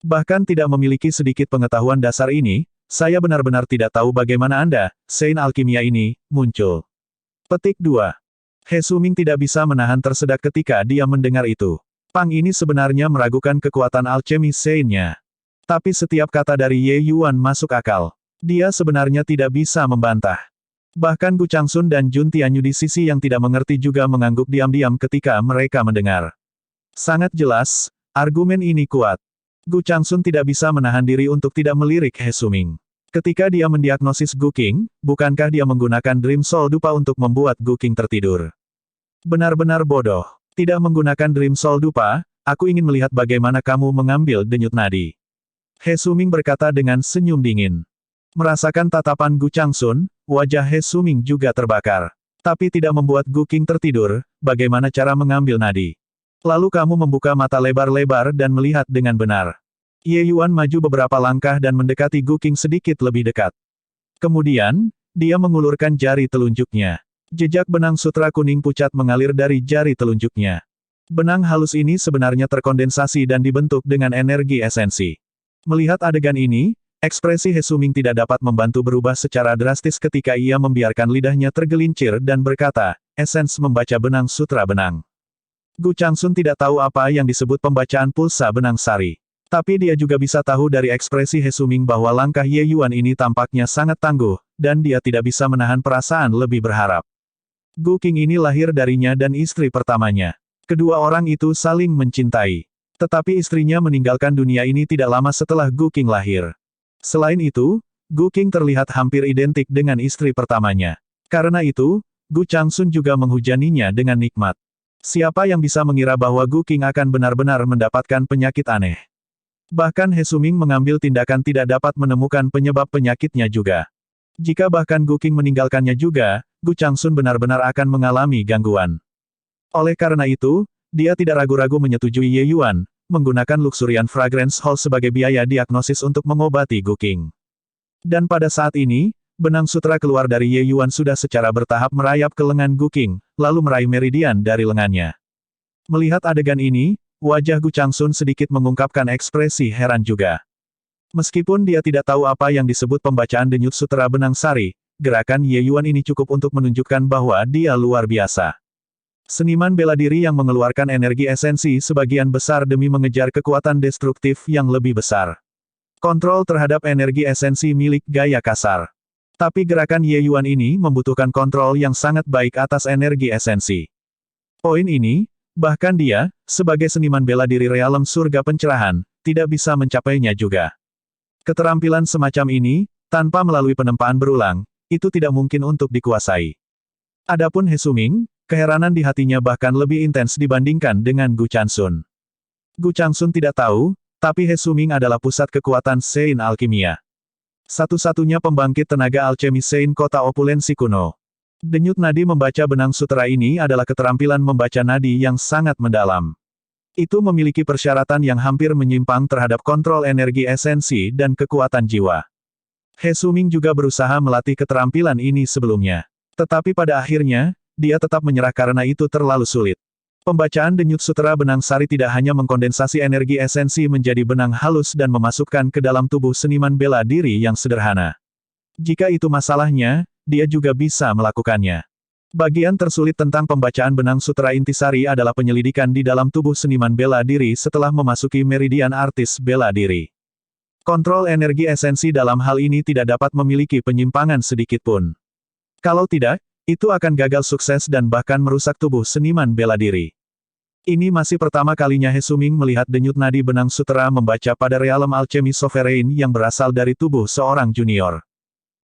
Bahkan tidak memiliki sedikit pengetahuan dasar ini, saya benar-benar tidak tahu bagaimana Anda, Sein Alkimia ini, muncul. Petik 2. He Suming tidak bisa menahan tersedak ketika dia mendengar itu. Pang ini sebenarnya meragukan kekuatan alchemy Sein-nya. Tapi setiap kata dari Ye Yuan masuk akal. Dia sebenarnya tidak bisa membantah. Bahkan Gu Changsun dan Jun Tianyu di sisi yang tidak mengerti juga mengangguk diam-diam ketika mereka mendengar. Sangat jelas, argumen ini kuat. Gu Changsun tidak bisa menahan diri untuk tidak melirik He Suming. Ketika dia mendiagnosis Gu Qing, bukankah dia menggunakan Dream Soul Dupa untuk membuat Gu Qing tertidur? Benar-benar bodoh. Tidak menggunakan Dream Soul Dupa, aku ingin melihat bagaimana kamu mengambil denyut nadi. He Suming berkata dengan senyum dingin. Merasakan tatapan Gu Changsun, wajah He Suming juga terbakar. Tapi tidak membuat Gu Qing tertidur, bagaimana cara mengambil nadi? Lalu kamu membuka mata lebar-lebar dan melihat dengan benar. Ye Yuan maju beberapa langkah dan mendekati Gu Qing sedikit lebih dekat. Kemudian, dia mengulurkan jari telunjuknya. Jejak benang sutra kuning pucat mengalir dari jari telunjuknya. Benang halus ini sebenarnya terkondensasi dan dibentuk dengan energi esensi. Melihat adegan ini, ekspresi He Suming tidak dapat membantu berubah secara drastis ketika ia membiarkan lidahnya tergelincir dan berkata, esens membaca benang sutra benang. Gu Changsun tidak tahu apa yang disebut pembacaan pulsa benang sari. Tapi dia juga bisa tahu dari ekspresi He Suming bahwa langkah Ye Yuan ini tampaknya sangat tangguh, dan dia tidak bisa menahan perasaan lebih berharap. Gu Qing ini lahir darinya dan istri pertamanya. Kedua orang itu saling mencintai. Tetapi istrinya meninggalkan dunia ini tidak lama setelah Gu Qing lahir. Selain itu, Gu Qing terlihat hampir identik dengan istri pertamanya. Karena itu, Gu Changsun juga menghujaninya dengan nikmat. Siapa yang bisa mengira bahwa Gu Qing akan benar-benar mendapatkan penyakit aneh? Bahkan He Suming mengambil tindakan tidak dapat menemukan penyebab penyakitnya juga. Jika bahkan Gu Qing meninggalkannya juga, Gu Changsun benar-benar akan mengalami gangguan. Oleh karena itu, dia tidak ragu-ragu menyetujui Ye Yuan, menggunakan Luxurian Fragrance Hall sebagai biaya diagnosis untuk mengobati Gu Qing. Dan pada saat ini, benang sutra keluar dari Ye Yuan sudah secara bertahap merayap ke lengan Gu Qing, lalu meraih meridian dari lengannya. Melihat adegan ini, wajah Gu Changsun sedikit mengungkapkan ekspresi heran juga. Meskipun dia tidak tahu apa yang disebut pembacaan denyut sutra benang sari, gerakan Ye Yuan ini cukup untuk menunjukkan bahwa dia luar biasa. Seniman bela diri yang mengeluarkan energi esensi sebagian besar demi mengejar kekuatan destruktif yang lebih besar. Kontrol terhadap energi esensi milik gaya kasar. Tapi gerakan Ye Yuan ini membutuhkan kontrol yang sangat baik atas energi esensi. Poin ini, bahkan dia, sebagai seniman bela diri realem surga pencerahan, tidak bisa mencapainya juga. Keterampilan semacam ini, tanpa melalui penempaan berulang, itu tidak mungkin untuk dikuasai. Adapun He Suming, keheranan di hatinya bahkan lebih intens dibandingkan dengan Gu Changsun. Gu Changsun tidak tahu, tapi He Suming adalah pusat kekuatan Sein Alkimia. Satu-satunya pembangkit tenaga alchemy Sein kota opulensi kuno. Denyut nadi membaca benang sutra ini adalah keterampilan membaca nadi yang sangat mendalam. Itu memiliki persyaratan yang hampir menyimpang terhadap kontrol energi esensi dan kekuatan jiwa. He Suming juga berusaha melatih keterampilan ini sebelumnya. Tetapi pada akhirnya, dia tetap menyerah karena itu terlalu sulit. Pembacaan denyut sutra benang sari tidak hanya mengkondensasi energi esensi menjadi benang halus dan memasukkan ke dalam tubuh seniman bela diri yang sederhana. Jika itu masalahnya, dia juga bisa melakukannya. Bagian tersulit tentang pembacaan benang sutra intisari adalah penyelidikan di dalam tubuh seniman bela diri setelah memasuki meridian artis bela diri. Kontrol energi esensi dalam hal ini tidak dapat memiliki penyimpangan sedikit pun. Kalau tidak, itu akan gagal sukses dan bahkan merusak tubuh seniman bela diri. Ini masih pertama kalinya He Suming melihat denyut nadi benang sutera membaca pada realem alchemy sovereign yang berasal dari tubuh seorang junior.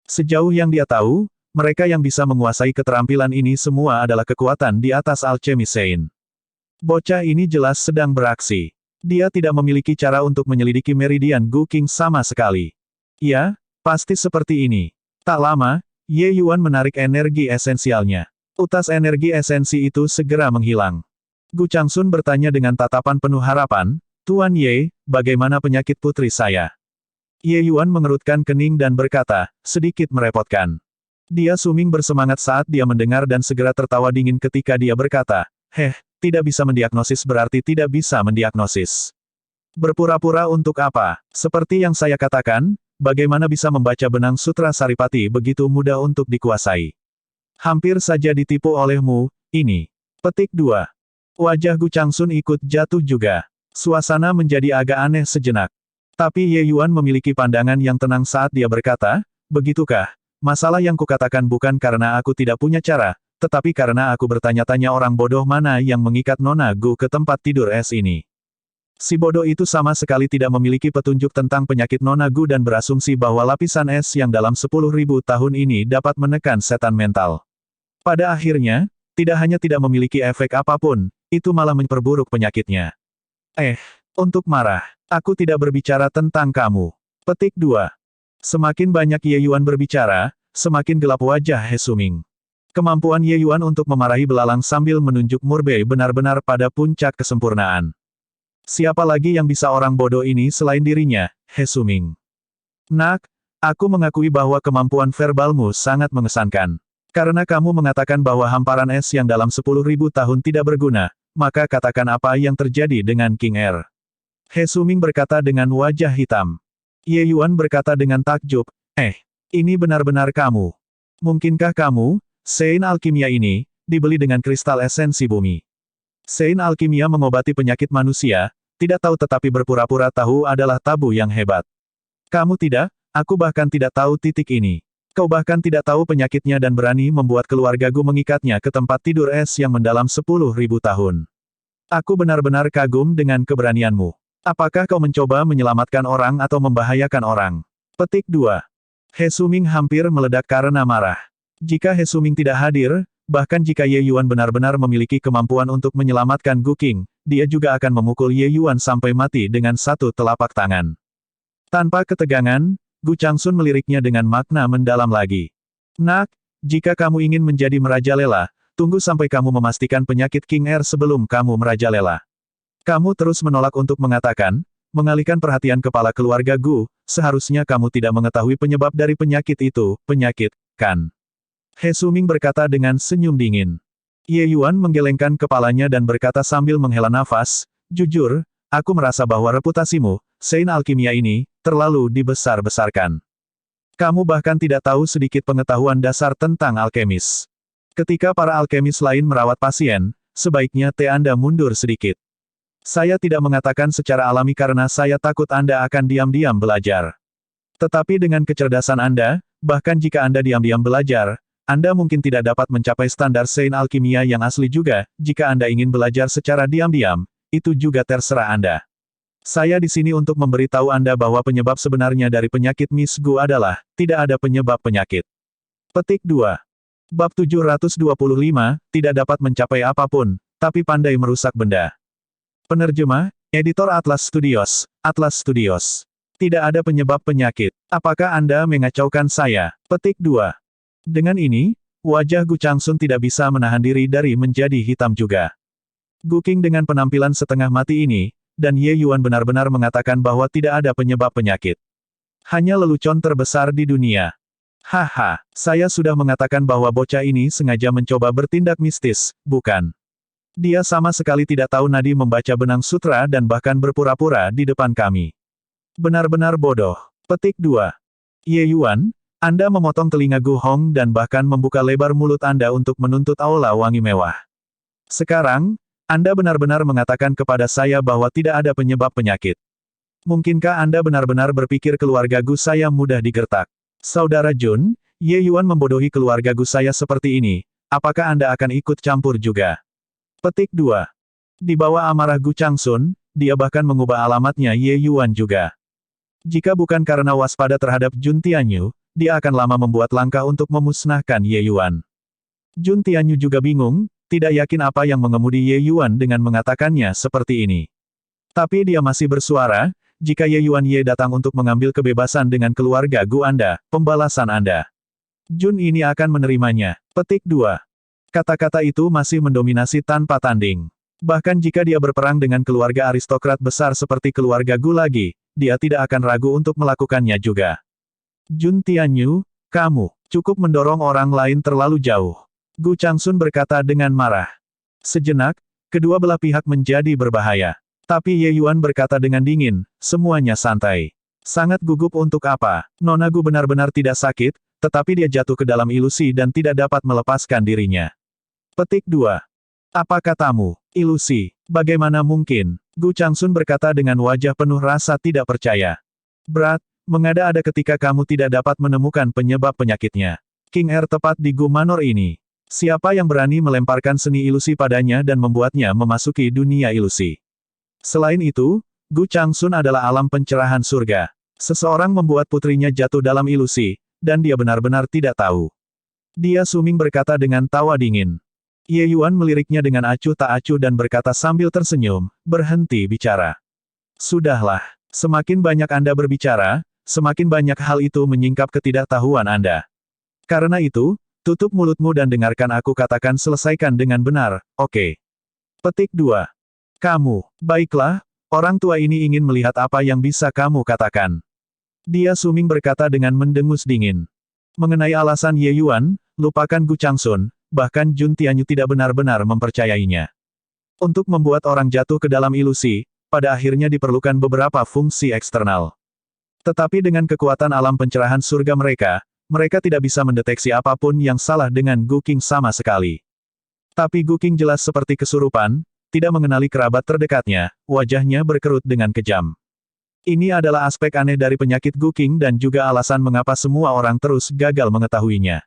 Sejauh yang dia tahu, mereka yang bisa menguasai keterampilan ini semua adalah kekuatan di atas alchemy Sein. Bocah ini jelas sedang beraksi. Dia tidak memiliki cara untuk menyelidiki meridian Gu Qing sama sekali. Ya, pasti seperti ini. Tak lama, Ye Yuan menarik energi esensialnya. Utas energi esensi itu segera menghilang. Gu Changsun bertanya dengan tatapan penuh harapan, "Tuan Ye, bagaimana penyakit putri saya?" Ye Yuan mengerutkan kening dan berkata, sedikit merepotkan. Dia Suming bersemangat saat dia mendengar dan segera tertawa dingin ketika dia berkata, tidak bisa mendiagnosis berarti tidak bisa mendiagnosis. Berpura-pura untuk apa? Seperti yang saya katakan, bagaimana bisa membaca benang sutra Saripati begitu mudah untuk dikuasai? Hampir saja ditipu olehmu, ini. Petik 2. Wajah Gu Changsun ikut jatuh juga. Suasana menjadi agak aneh sejenak. Tapi Ye Yuan memiliki pandangan yang tenang saat dia berkata, begitukah? Masalah yang kukatakan bukan karena aku tidak punya cara, tetapi karena aku bertanya-tanya orang bodoh mana yang mengikat Nona Gu ke tempat tidur es ini. Si bodoh itu sama sekali tidak memiliki petunjuk tentang penyakit Nona Gu dan berasumsi bahwa lapisan es yang dalam 10.000 tahun ini dapat menekan setan mental. Pada akhirnya, tidak hanya tidak memiliki efek apapun, itu malah memperburuk penyakitnya. Untuk marah, aku tidak berbicara tentang kamu. Petik 2. Semakin banyak Ye Yuan berbicara, semakin gelap wajah He Suming. Kemampuan Ye Yuan untuk memarahi belalang sambil menunjuk Murbei benar-benar pada puncak kesempurnaan. Siapa lagi yang bisa orang bodoh ini selain dirinya, He Suming? Nak, aku mengakui bahwa kemampuan verbalmu sangat mengesankan. Karena kamu mengatakan bahwa hamparan es yang dalam 10.000 tahun tidak berguna, maka katakan apa yang terjadi dengan King Er. He Suming berkata dengan wajah hitam. Ye Yuan berkata dengan takjub, ini benar-benar kamu. Mungkinkah kamu, Sein Alkimia ini, dibeli dengan kristal esensi bumi? Sein Alkimia mengobati penyakit manusia, tidak tahu tetapi berpura-pura tahu adalah tabu yang hebat. Kamu tidak, aku bahkan tidak tahu titik ini. Kau bahkan tidak tahu penyakitnya dan berani membuat keluargaku mengikatnya ke tempat tidur es yang mendalam 10.000 tahun. Aku benar-benar kagum dengan keberanianmu. Apakah kau mencoba menyelamatkan orang atau membahayakan orang? Petik 2. He Suming hampir meledak karena marah. Jika He Suming tidak hadir, bahkan jika Ye Yuan benar-benar memiliki kemampuan untuk menyelamatkan Gu Qing, dia juga akan memukul Ye Yuan sampai mati dengan satu telapak tangan. Tanpa ketegangan, Gu Changsun meliriknya dengan makna mendalam lagi. Nak, jika kamu ingin menjadi merajalela, tunggu sampai kamu memastikan penyakit King Er sebelum kamu merajalela. Kamu terus menolak untuk mengatakan, mengalihkan perhatian kepala keluarga Gu, seharusnya kamu tidak mengetahui penyebab dari penyakit itu, penyakit, kan? He Suming berkata dengan senyum dingin. Ye Yuan menggelengkan kepalanya dan berkata sambil menghela nafas, jujur, aku merasa bahwa reputasimu, Sein Alkimia ini, terlalu dibesar-besarkan. Kamu bahkan tidak tahu sedikit pengetahuan dasar tentang alkemis. Ketika para alkemis lain merawat pasien, sebaiknya Anda mundur sedikit. Saya tidak mengatakan secara alami karena saya takut Anda akan diam-diam belajar. Tetapi dengan kecerdasan Anda, bahkan jika Anda diam-diam belajar, Anda mungkin tidak dapat mencapai standar Sein Alkimia yang asli juga, jika Anda ingin belajar secara diam-diam, itu juga terserah Anda. Saya di sini untuk memberitahu Anda bahwa penyebab sebenarnya dari penyakit Miss Gu adalah, tidak ada penyebab penyakit. Petik 2. Bab 725, tidak dapat mencapai apapun, tapi pandai merusak benda. Penerjemah, Editor Atlas Studios, Atlas Studios. Tidak ada penyebab penyakit. Apakah Anda mengacaukan saya? Petik 2. Dengan ini, wajah Gu Changsun tidak bisa menahan diri dari menjadi hitam juga. Gu Qing dengan penampilan setengah mati ini, dan Ye Yuan benar-benar mengatakan bahwa tidak ada penyebab penyakit. Hanya lelucon terbesar di dunia. Haha, saya sudah mengatakan bahwa bocah ini sengaja mencoba bertindak mistis, bukan? Dia sama sekali tidak tahu nadi membaca benang sutra dan bahkan berpura-pura di depan kami. Benar-benar bodoh. Petik 2. Ye Yuan, Anda memotong telinga Gu Hong dan bahkan membuka lebar mulut Anda untuk menuntut aula wangi mewah. Sekarang, Anda benar-benar mengatakan kepada saya bahwa tidak ada penyebab penyakit. Mungkinkah Anda benar-benar berpikir keluarga Gu saya mudah digertak? Saudara Jun, Ye Yuan membodohi keluarga Gu saya seperti ini, apakah Anda akan ikut campur juga? Petik 2. Di bawah amarah Gu Changsun, dia bahkan mengubah alamatnya Ye Yuan juga. Jika bukan karena waspada terhadap Jun Tianyu, dia akan lama membuat langkah untuk memusnahkan Ye Yuan. Jun Tianyu juga bingung, tidak yakin apa yang mengemudi Ye Yuan dengan mengatakannya seperti ini. Tapi dia masih bersuara, jika Ye Yuan datang untuk mengambil kebebasan dengan keluarga Gu Anda, pembalasan Anda. Jun ini akan menerimanya. Petik 2. Kata-kata itu masih mendominasi tanpa tanding. Bahkan jika dia berperang dengan keluarga aristokrat besar seperti keluarga Gu lagi, dia tidak akan ragu untuk melakukannya juga. Jun Tianyu, kamu cukup mendorong orang lain terlalu jauh. Gu Changsun berkata dengan marah. Sejenak, kedua belah pihak menjadi berbahaya. Tapi Ye Yuan berkata dengan dingin, semuanya santai. Sangat gugup untuk apa? Nona Gu benar-benar tidak sakit, tetapi dia jatuh ke dalam ilusi dan tidak dapat melepaskan dirinya. Petik 2. Apa katamu? Ilusi. Bagaimana mungkin? Gu Changsun berkata dengan wajah penuh rasa tidak percaya. Berat, mengada-ada ketika kamu tidak dapat menemukan penyebab penyakitnya. King Er tepat di Gu Manor ini. Siapa yang berani melemparkan seni ilusi padanya dan membuatnya memasuki dunia ilusi? Selain itu, Gu Changsun adalah alam pencerahan surga. Seseorang membuat putrinya jatuh dalam ilusi, dan dia benar-benar tidak tahu. Dia Suming berkata dengan tawa dingin. Ye Yuan meliriknya dengan acuh tak acuh dan berkata sambil tersenyum, berhenti bicara. Sudahlah, semakin banyak Anda berbicara, semakin banyak hal itu menyingkap ketidaktahuan Anda. Karena itu, tutup mulutmu dan dengarkan aku katakan selesaikan dengan benar, oke. Petik 2. Kamu, baiklah, orang tua ini ingin melihat apa yang bisa kamu katakan. Dia Suming berkata dengan mendengus dingin. Mengenai alasan Ye Yuan, lupakan Gu Changsun, bahkan Jun Tianyu tidak benar-benar mempercayainya. Untuk membuat orang jatuh ke dalam ilusi, pada akhirnya diperlukan beberapa fungsi eksternal. Tetapi dengan kekuatan alam pencerahan surga mereka, mereka tidak bisa mendeteksi apapun yang salah dengan Gu King sama sekali. Tapi Gu King jelas seperti kesurupan, tidak mengenali kerabat terdekatnya, wajahnya berkerut dengan kejam. Ini adalah aspek aneh dari penyakit Gu King dan juga alasan mengapa semua orang terus gagal mengetahuinya.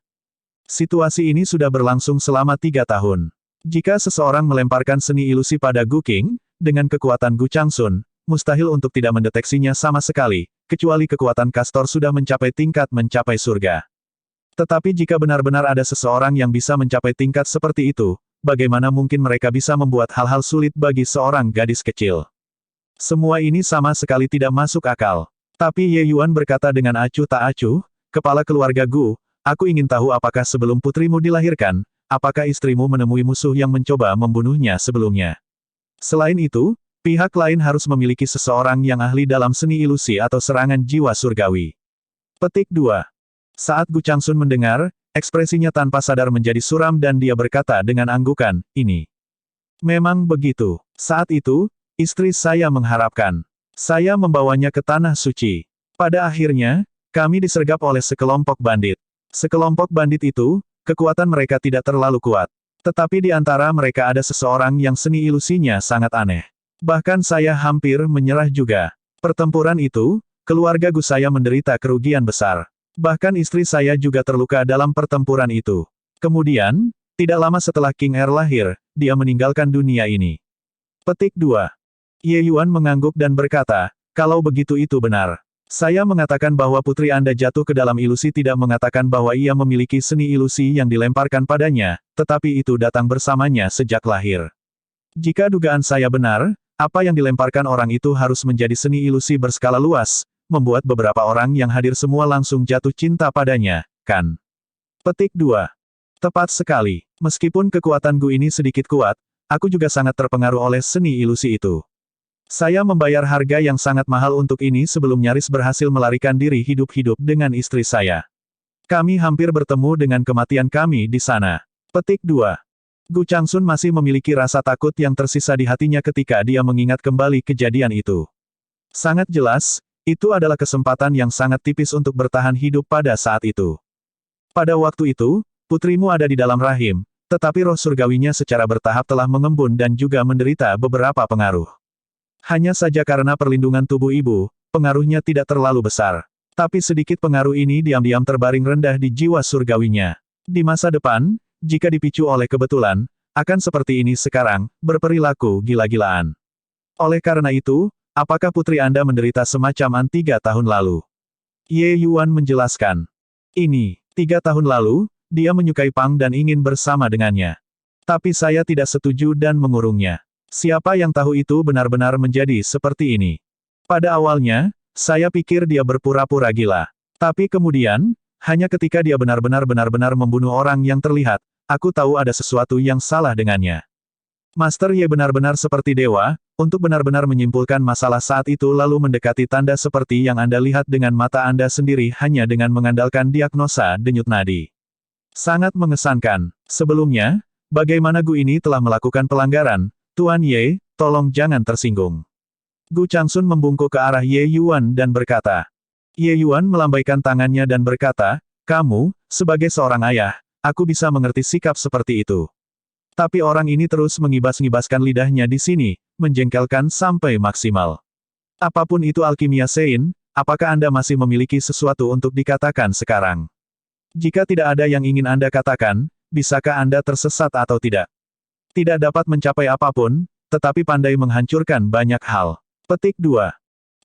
Situasi ini sudah berlangsung selama 3 tahun. Jika seseorang melemparkan seni ilusi pada Gu King, dengan kekuatan Gu Changsun, mustahil untuk tidak mendeteksinya sama sekali, kecuali kekuatan Kastor sudah mencapai tingkat mencapai surga. Tetapi jika benar-benar ada seseorang yang bisa mencapai tingkat seperti itu, bagaimana mungkin mereka bisa membuat hal-hal sulit bagi seorang gadis kecil? Semua ini sama sekali tidak masuk akal. Tapi Ye Yuan berkata dengan acuh tak acuh, kepala keluarga Gu, aku ingin tahu apakah sebelum putrimu dilahirkan, apakah istrimu menemui musuh yang mencoba membunuhnya sebelumnya. Selain itu, pihak lain harus memiliki seseorang yang ahli dalam seni ilusi atau serangan jiwa surgawi. Petik 2. Saat Gu Changsun mendengar, ekspresinya tanpa sadar menjadi suram dan dia berkata dengan anggukan, ini. Memang begitu. Saat itu, istri saya mengharapkan. Saya membawanya ke tanah suci. Pada akhirnya, kami disergap oleh sekelompok bandit. Sekelompok bandit itu, kekuatan mereka tidak terlalu kuat. Tetapi di antara mereka ada seseorang yang seni ilusinya sangat aneh. Bahkan saya hampir menyerah juga. Pertempuran itu, keluarga Gu saya menderita kerugian besar. Bahkan istri saya juga terluka dalam pertempuran itu. Kemudian, tidak lama setelah King Er lahir, dia meninggalkan dunia ini. Petik 2. Ye Yuan mengangguk dan berkata, kalau begitu itu benar. Saya mengatakan bahwa putri Anda jatuh ke dalam ilusi tidak mengatakan bahwa ia memiliki seni ilusi yang dilemparkan padanya, tetapi itu datang bersamanya sejak lahir. Jika dugaan saya benar, apa yang dilemparkan orang itu harus menjadi seni ilusi berskala luas, membuat beberapa orang yang hadir semua langsung jatuh cinta padanya, kan? Petik 2. Tepat sekali. Meskipun kekuatan Gu ini sedikit kuat, aku juga sangat terpengaruh oleh seni ilusi itu. Saya membayar harga yang sangat mahal untuk ini sebelum nyaris berhasil melarikan diri hidup-hidup dengan istri saya. Kami hampir bertemu dengan kematian kami di sana. Petik 2. Gu Changsun masih memiliki rasa takut yang tersisa di hatinya ketika dia mengingat kembali kejadian itu. Sangat jelas, itu adalah kesempatan yang sangat tipis untuk bertahan hidup pada saat itu. Pada waktu itu, putrimu ada di dalam rahim, tetapi roh surgawinya secara bertahap telah mengembun dan juga menderita beberapa pengaruh. Hanya saja karena perlindungan tubuh ibu, pengaruhnya tidak terlalu besar. Tapi sedikit pengaruh ini diam-diam terbaring rendah di jiwa surgawinya. Di masa depan, jika dipicu oleh kebetulan, akan seperti ini sekarang, berperilaku gila-gilaan. Oleh karena itu, apakah putri Anda menderita semacam 3 tahun lalu? Ye Yuan menjelaskan. Ini, 3 tahun lalu, dia menyukai Pang dan ingin bersama dengannya. Tapi saya tidak setuju dan mengurungnya. Siapa yang tahu itu benar-benar menjadi seperti ini? Pada awalnya, saya pikir dia berpura-pura gila. Tapi kemudian, hanya ketika dia benar-benar membunuh orang yang terlihat, aku tahu ada sesuatu yang salah dengannya. Master Ye benar-benar seperti dewa, untuk benar-benar menyimpulkan masalah saat itu lalu mendekati tanda seperti yang Anda lihat dengan mata Anda sendiri hanya dengan mengandalkan diagnosa denyut nadi. Sangat mengesankan. Sebelumnya, bagaimana Gu ini telah melakukan pelanggaran? Tuan Ye, tolong jangan tersinggung. Gu Changsun membungkuk ke arah Ye Yuan dan berkata. Ye Yuan melambaikan tangannya dan berkata, kamu, sebagai seorang ayah, aku bisa mengerti sikap seperti itu. Tapi orang ini terus mengibas-ngibaskan lidahnya di sini, menjengkelkan sampai maksimal. Apapun itu alkimia Sein, apakah Anda masih memiliki sesuatu untuk dikatakan sekarang? Jika tidak ada yang ingin Anda katakan, bisakah Anda tersesat atau tidak? Tidak dapat mencapai apapun, tetapi pandai menghancurkan banyak hal. Petik 2.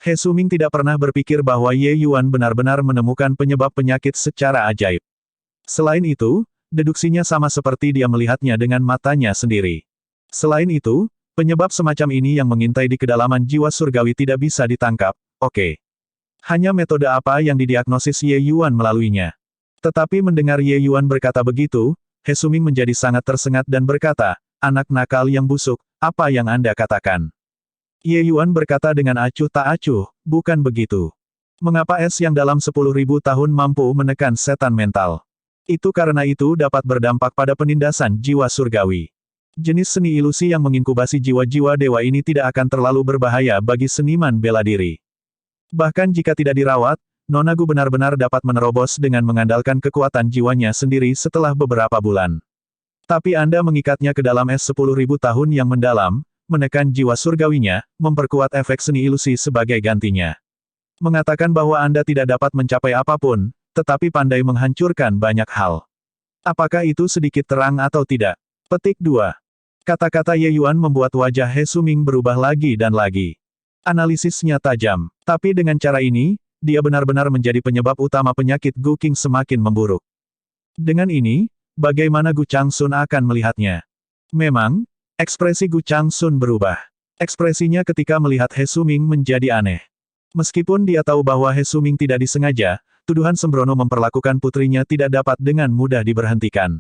He Suming tidak pernah berpikir bahwa Ye Yuan benar-benar menemukan penyebab penyakit secara ajaib. Selain itu, deduksinya sama seperti dia melihatnya dengan matanya sendiri. Selain itu, penyebab semacam ini yang mengintai di kedalaman jiwa surgawi tidak bisa ditangkap, oke. Hanya metode apa yang didiagnosis Ye Yuan melaluinya. Tetapi mendengar Ye Yuan berkata begitu, He Suming menjadi sangat tersengat dan berkata, anak nakal yang busuk, apa yang Anda katakan? Ye Yuan berkata dengan acuh tak acuh, bukan begitu. Mengapa es yang dalam 10.000 tahun mampu menekan setan mental? Itu karena itu dapat berdampak pada penindasan jiwa surgawi. Jenis seni ilusi yang menginkubasi jiwa-jiwa dewa ini tidak akan terlalu berbahaya bagi seniman bela diri. Bahkan jika tidak dirawat, Nona Gu benar-benar dapat menerobos dengan mengandalkan kekuatan jiwanya sendiri setelah beberapa bulan. Tapi Anda mengikatnya ke dalam es 10.000 tahun yang mendalam, menekan jiwa surgawinya, memperkuat efek seni ilusi sebagai gantinya. Mengatakan bahwa Anda tidak dapat mencapai apapun, tetapi pandai menghancurkan banyak hal. Apakah itu sedikit terang atau tidak? Petik 2. Kata-kata Ye Yuan membuat wajah He Suming berubah lagi dan lagi. Analisisnya tajam. Tapi dengan cara ini, dia benar-benar menjadi penyebab utama penyakit Gu Qing semakin memburuk. Dengan ini, bagaimana Gu Changsun akan melihatnya? Memang, ekspresi Gu Changsun berubah. Ekspresinya ketika melihat He Suming menjadi aneh. Meskipun dia tahu bahwa He Suming tidak disengaja, tuduhan sembrono memperlakukan putrinya tidak dapat dengan mudah diberhentikan.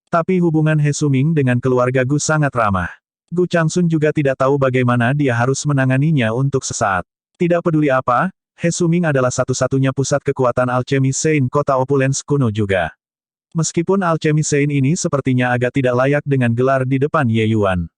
Tapi hubungan He Suming dengan keluarga Gu sangat ramah. Gu Changsun juga tidak tahu bagaimana dia harus menanganinya untuk sesaat. Tidak peduli apa, He Suming adalah satu-satunya pusat kekuatan alchemy Sein kota opulens kuno juga. Meskipun alchemy Sein ini sepertinya agak tidak layak dengan gelar di depan Ye Yuan.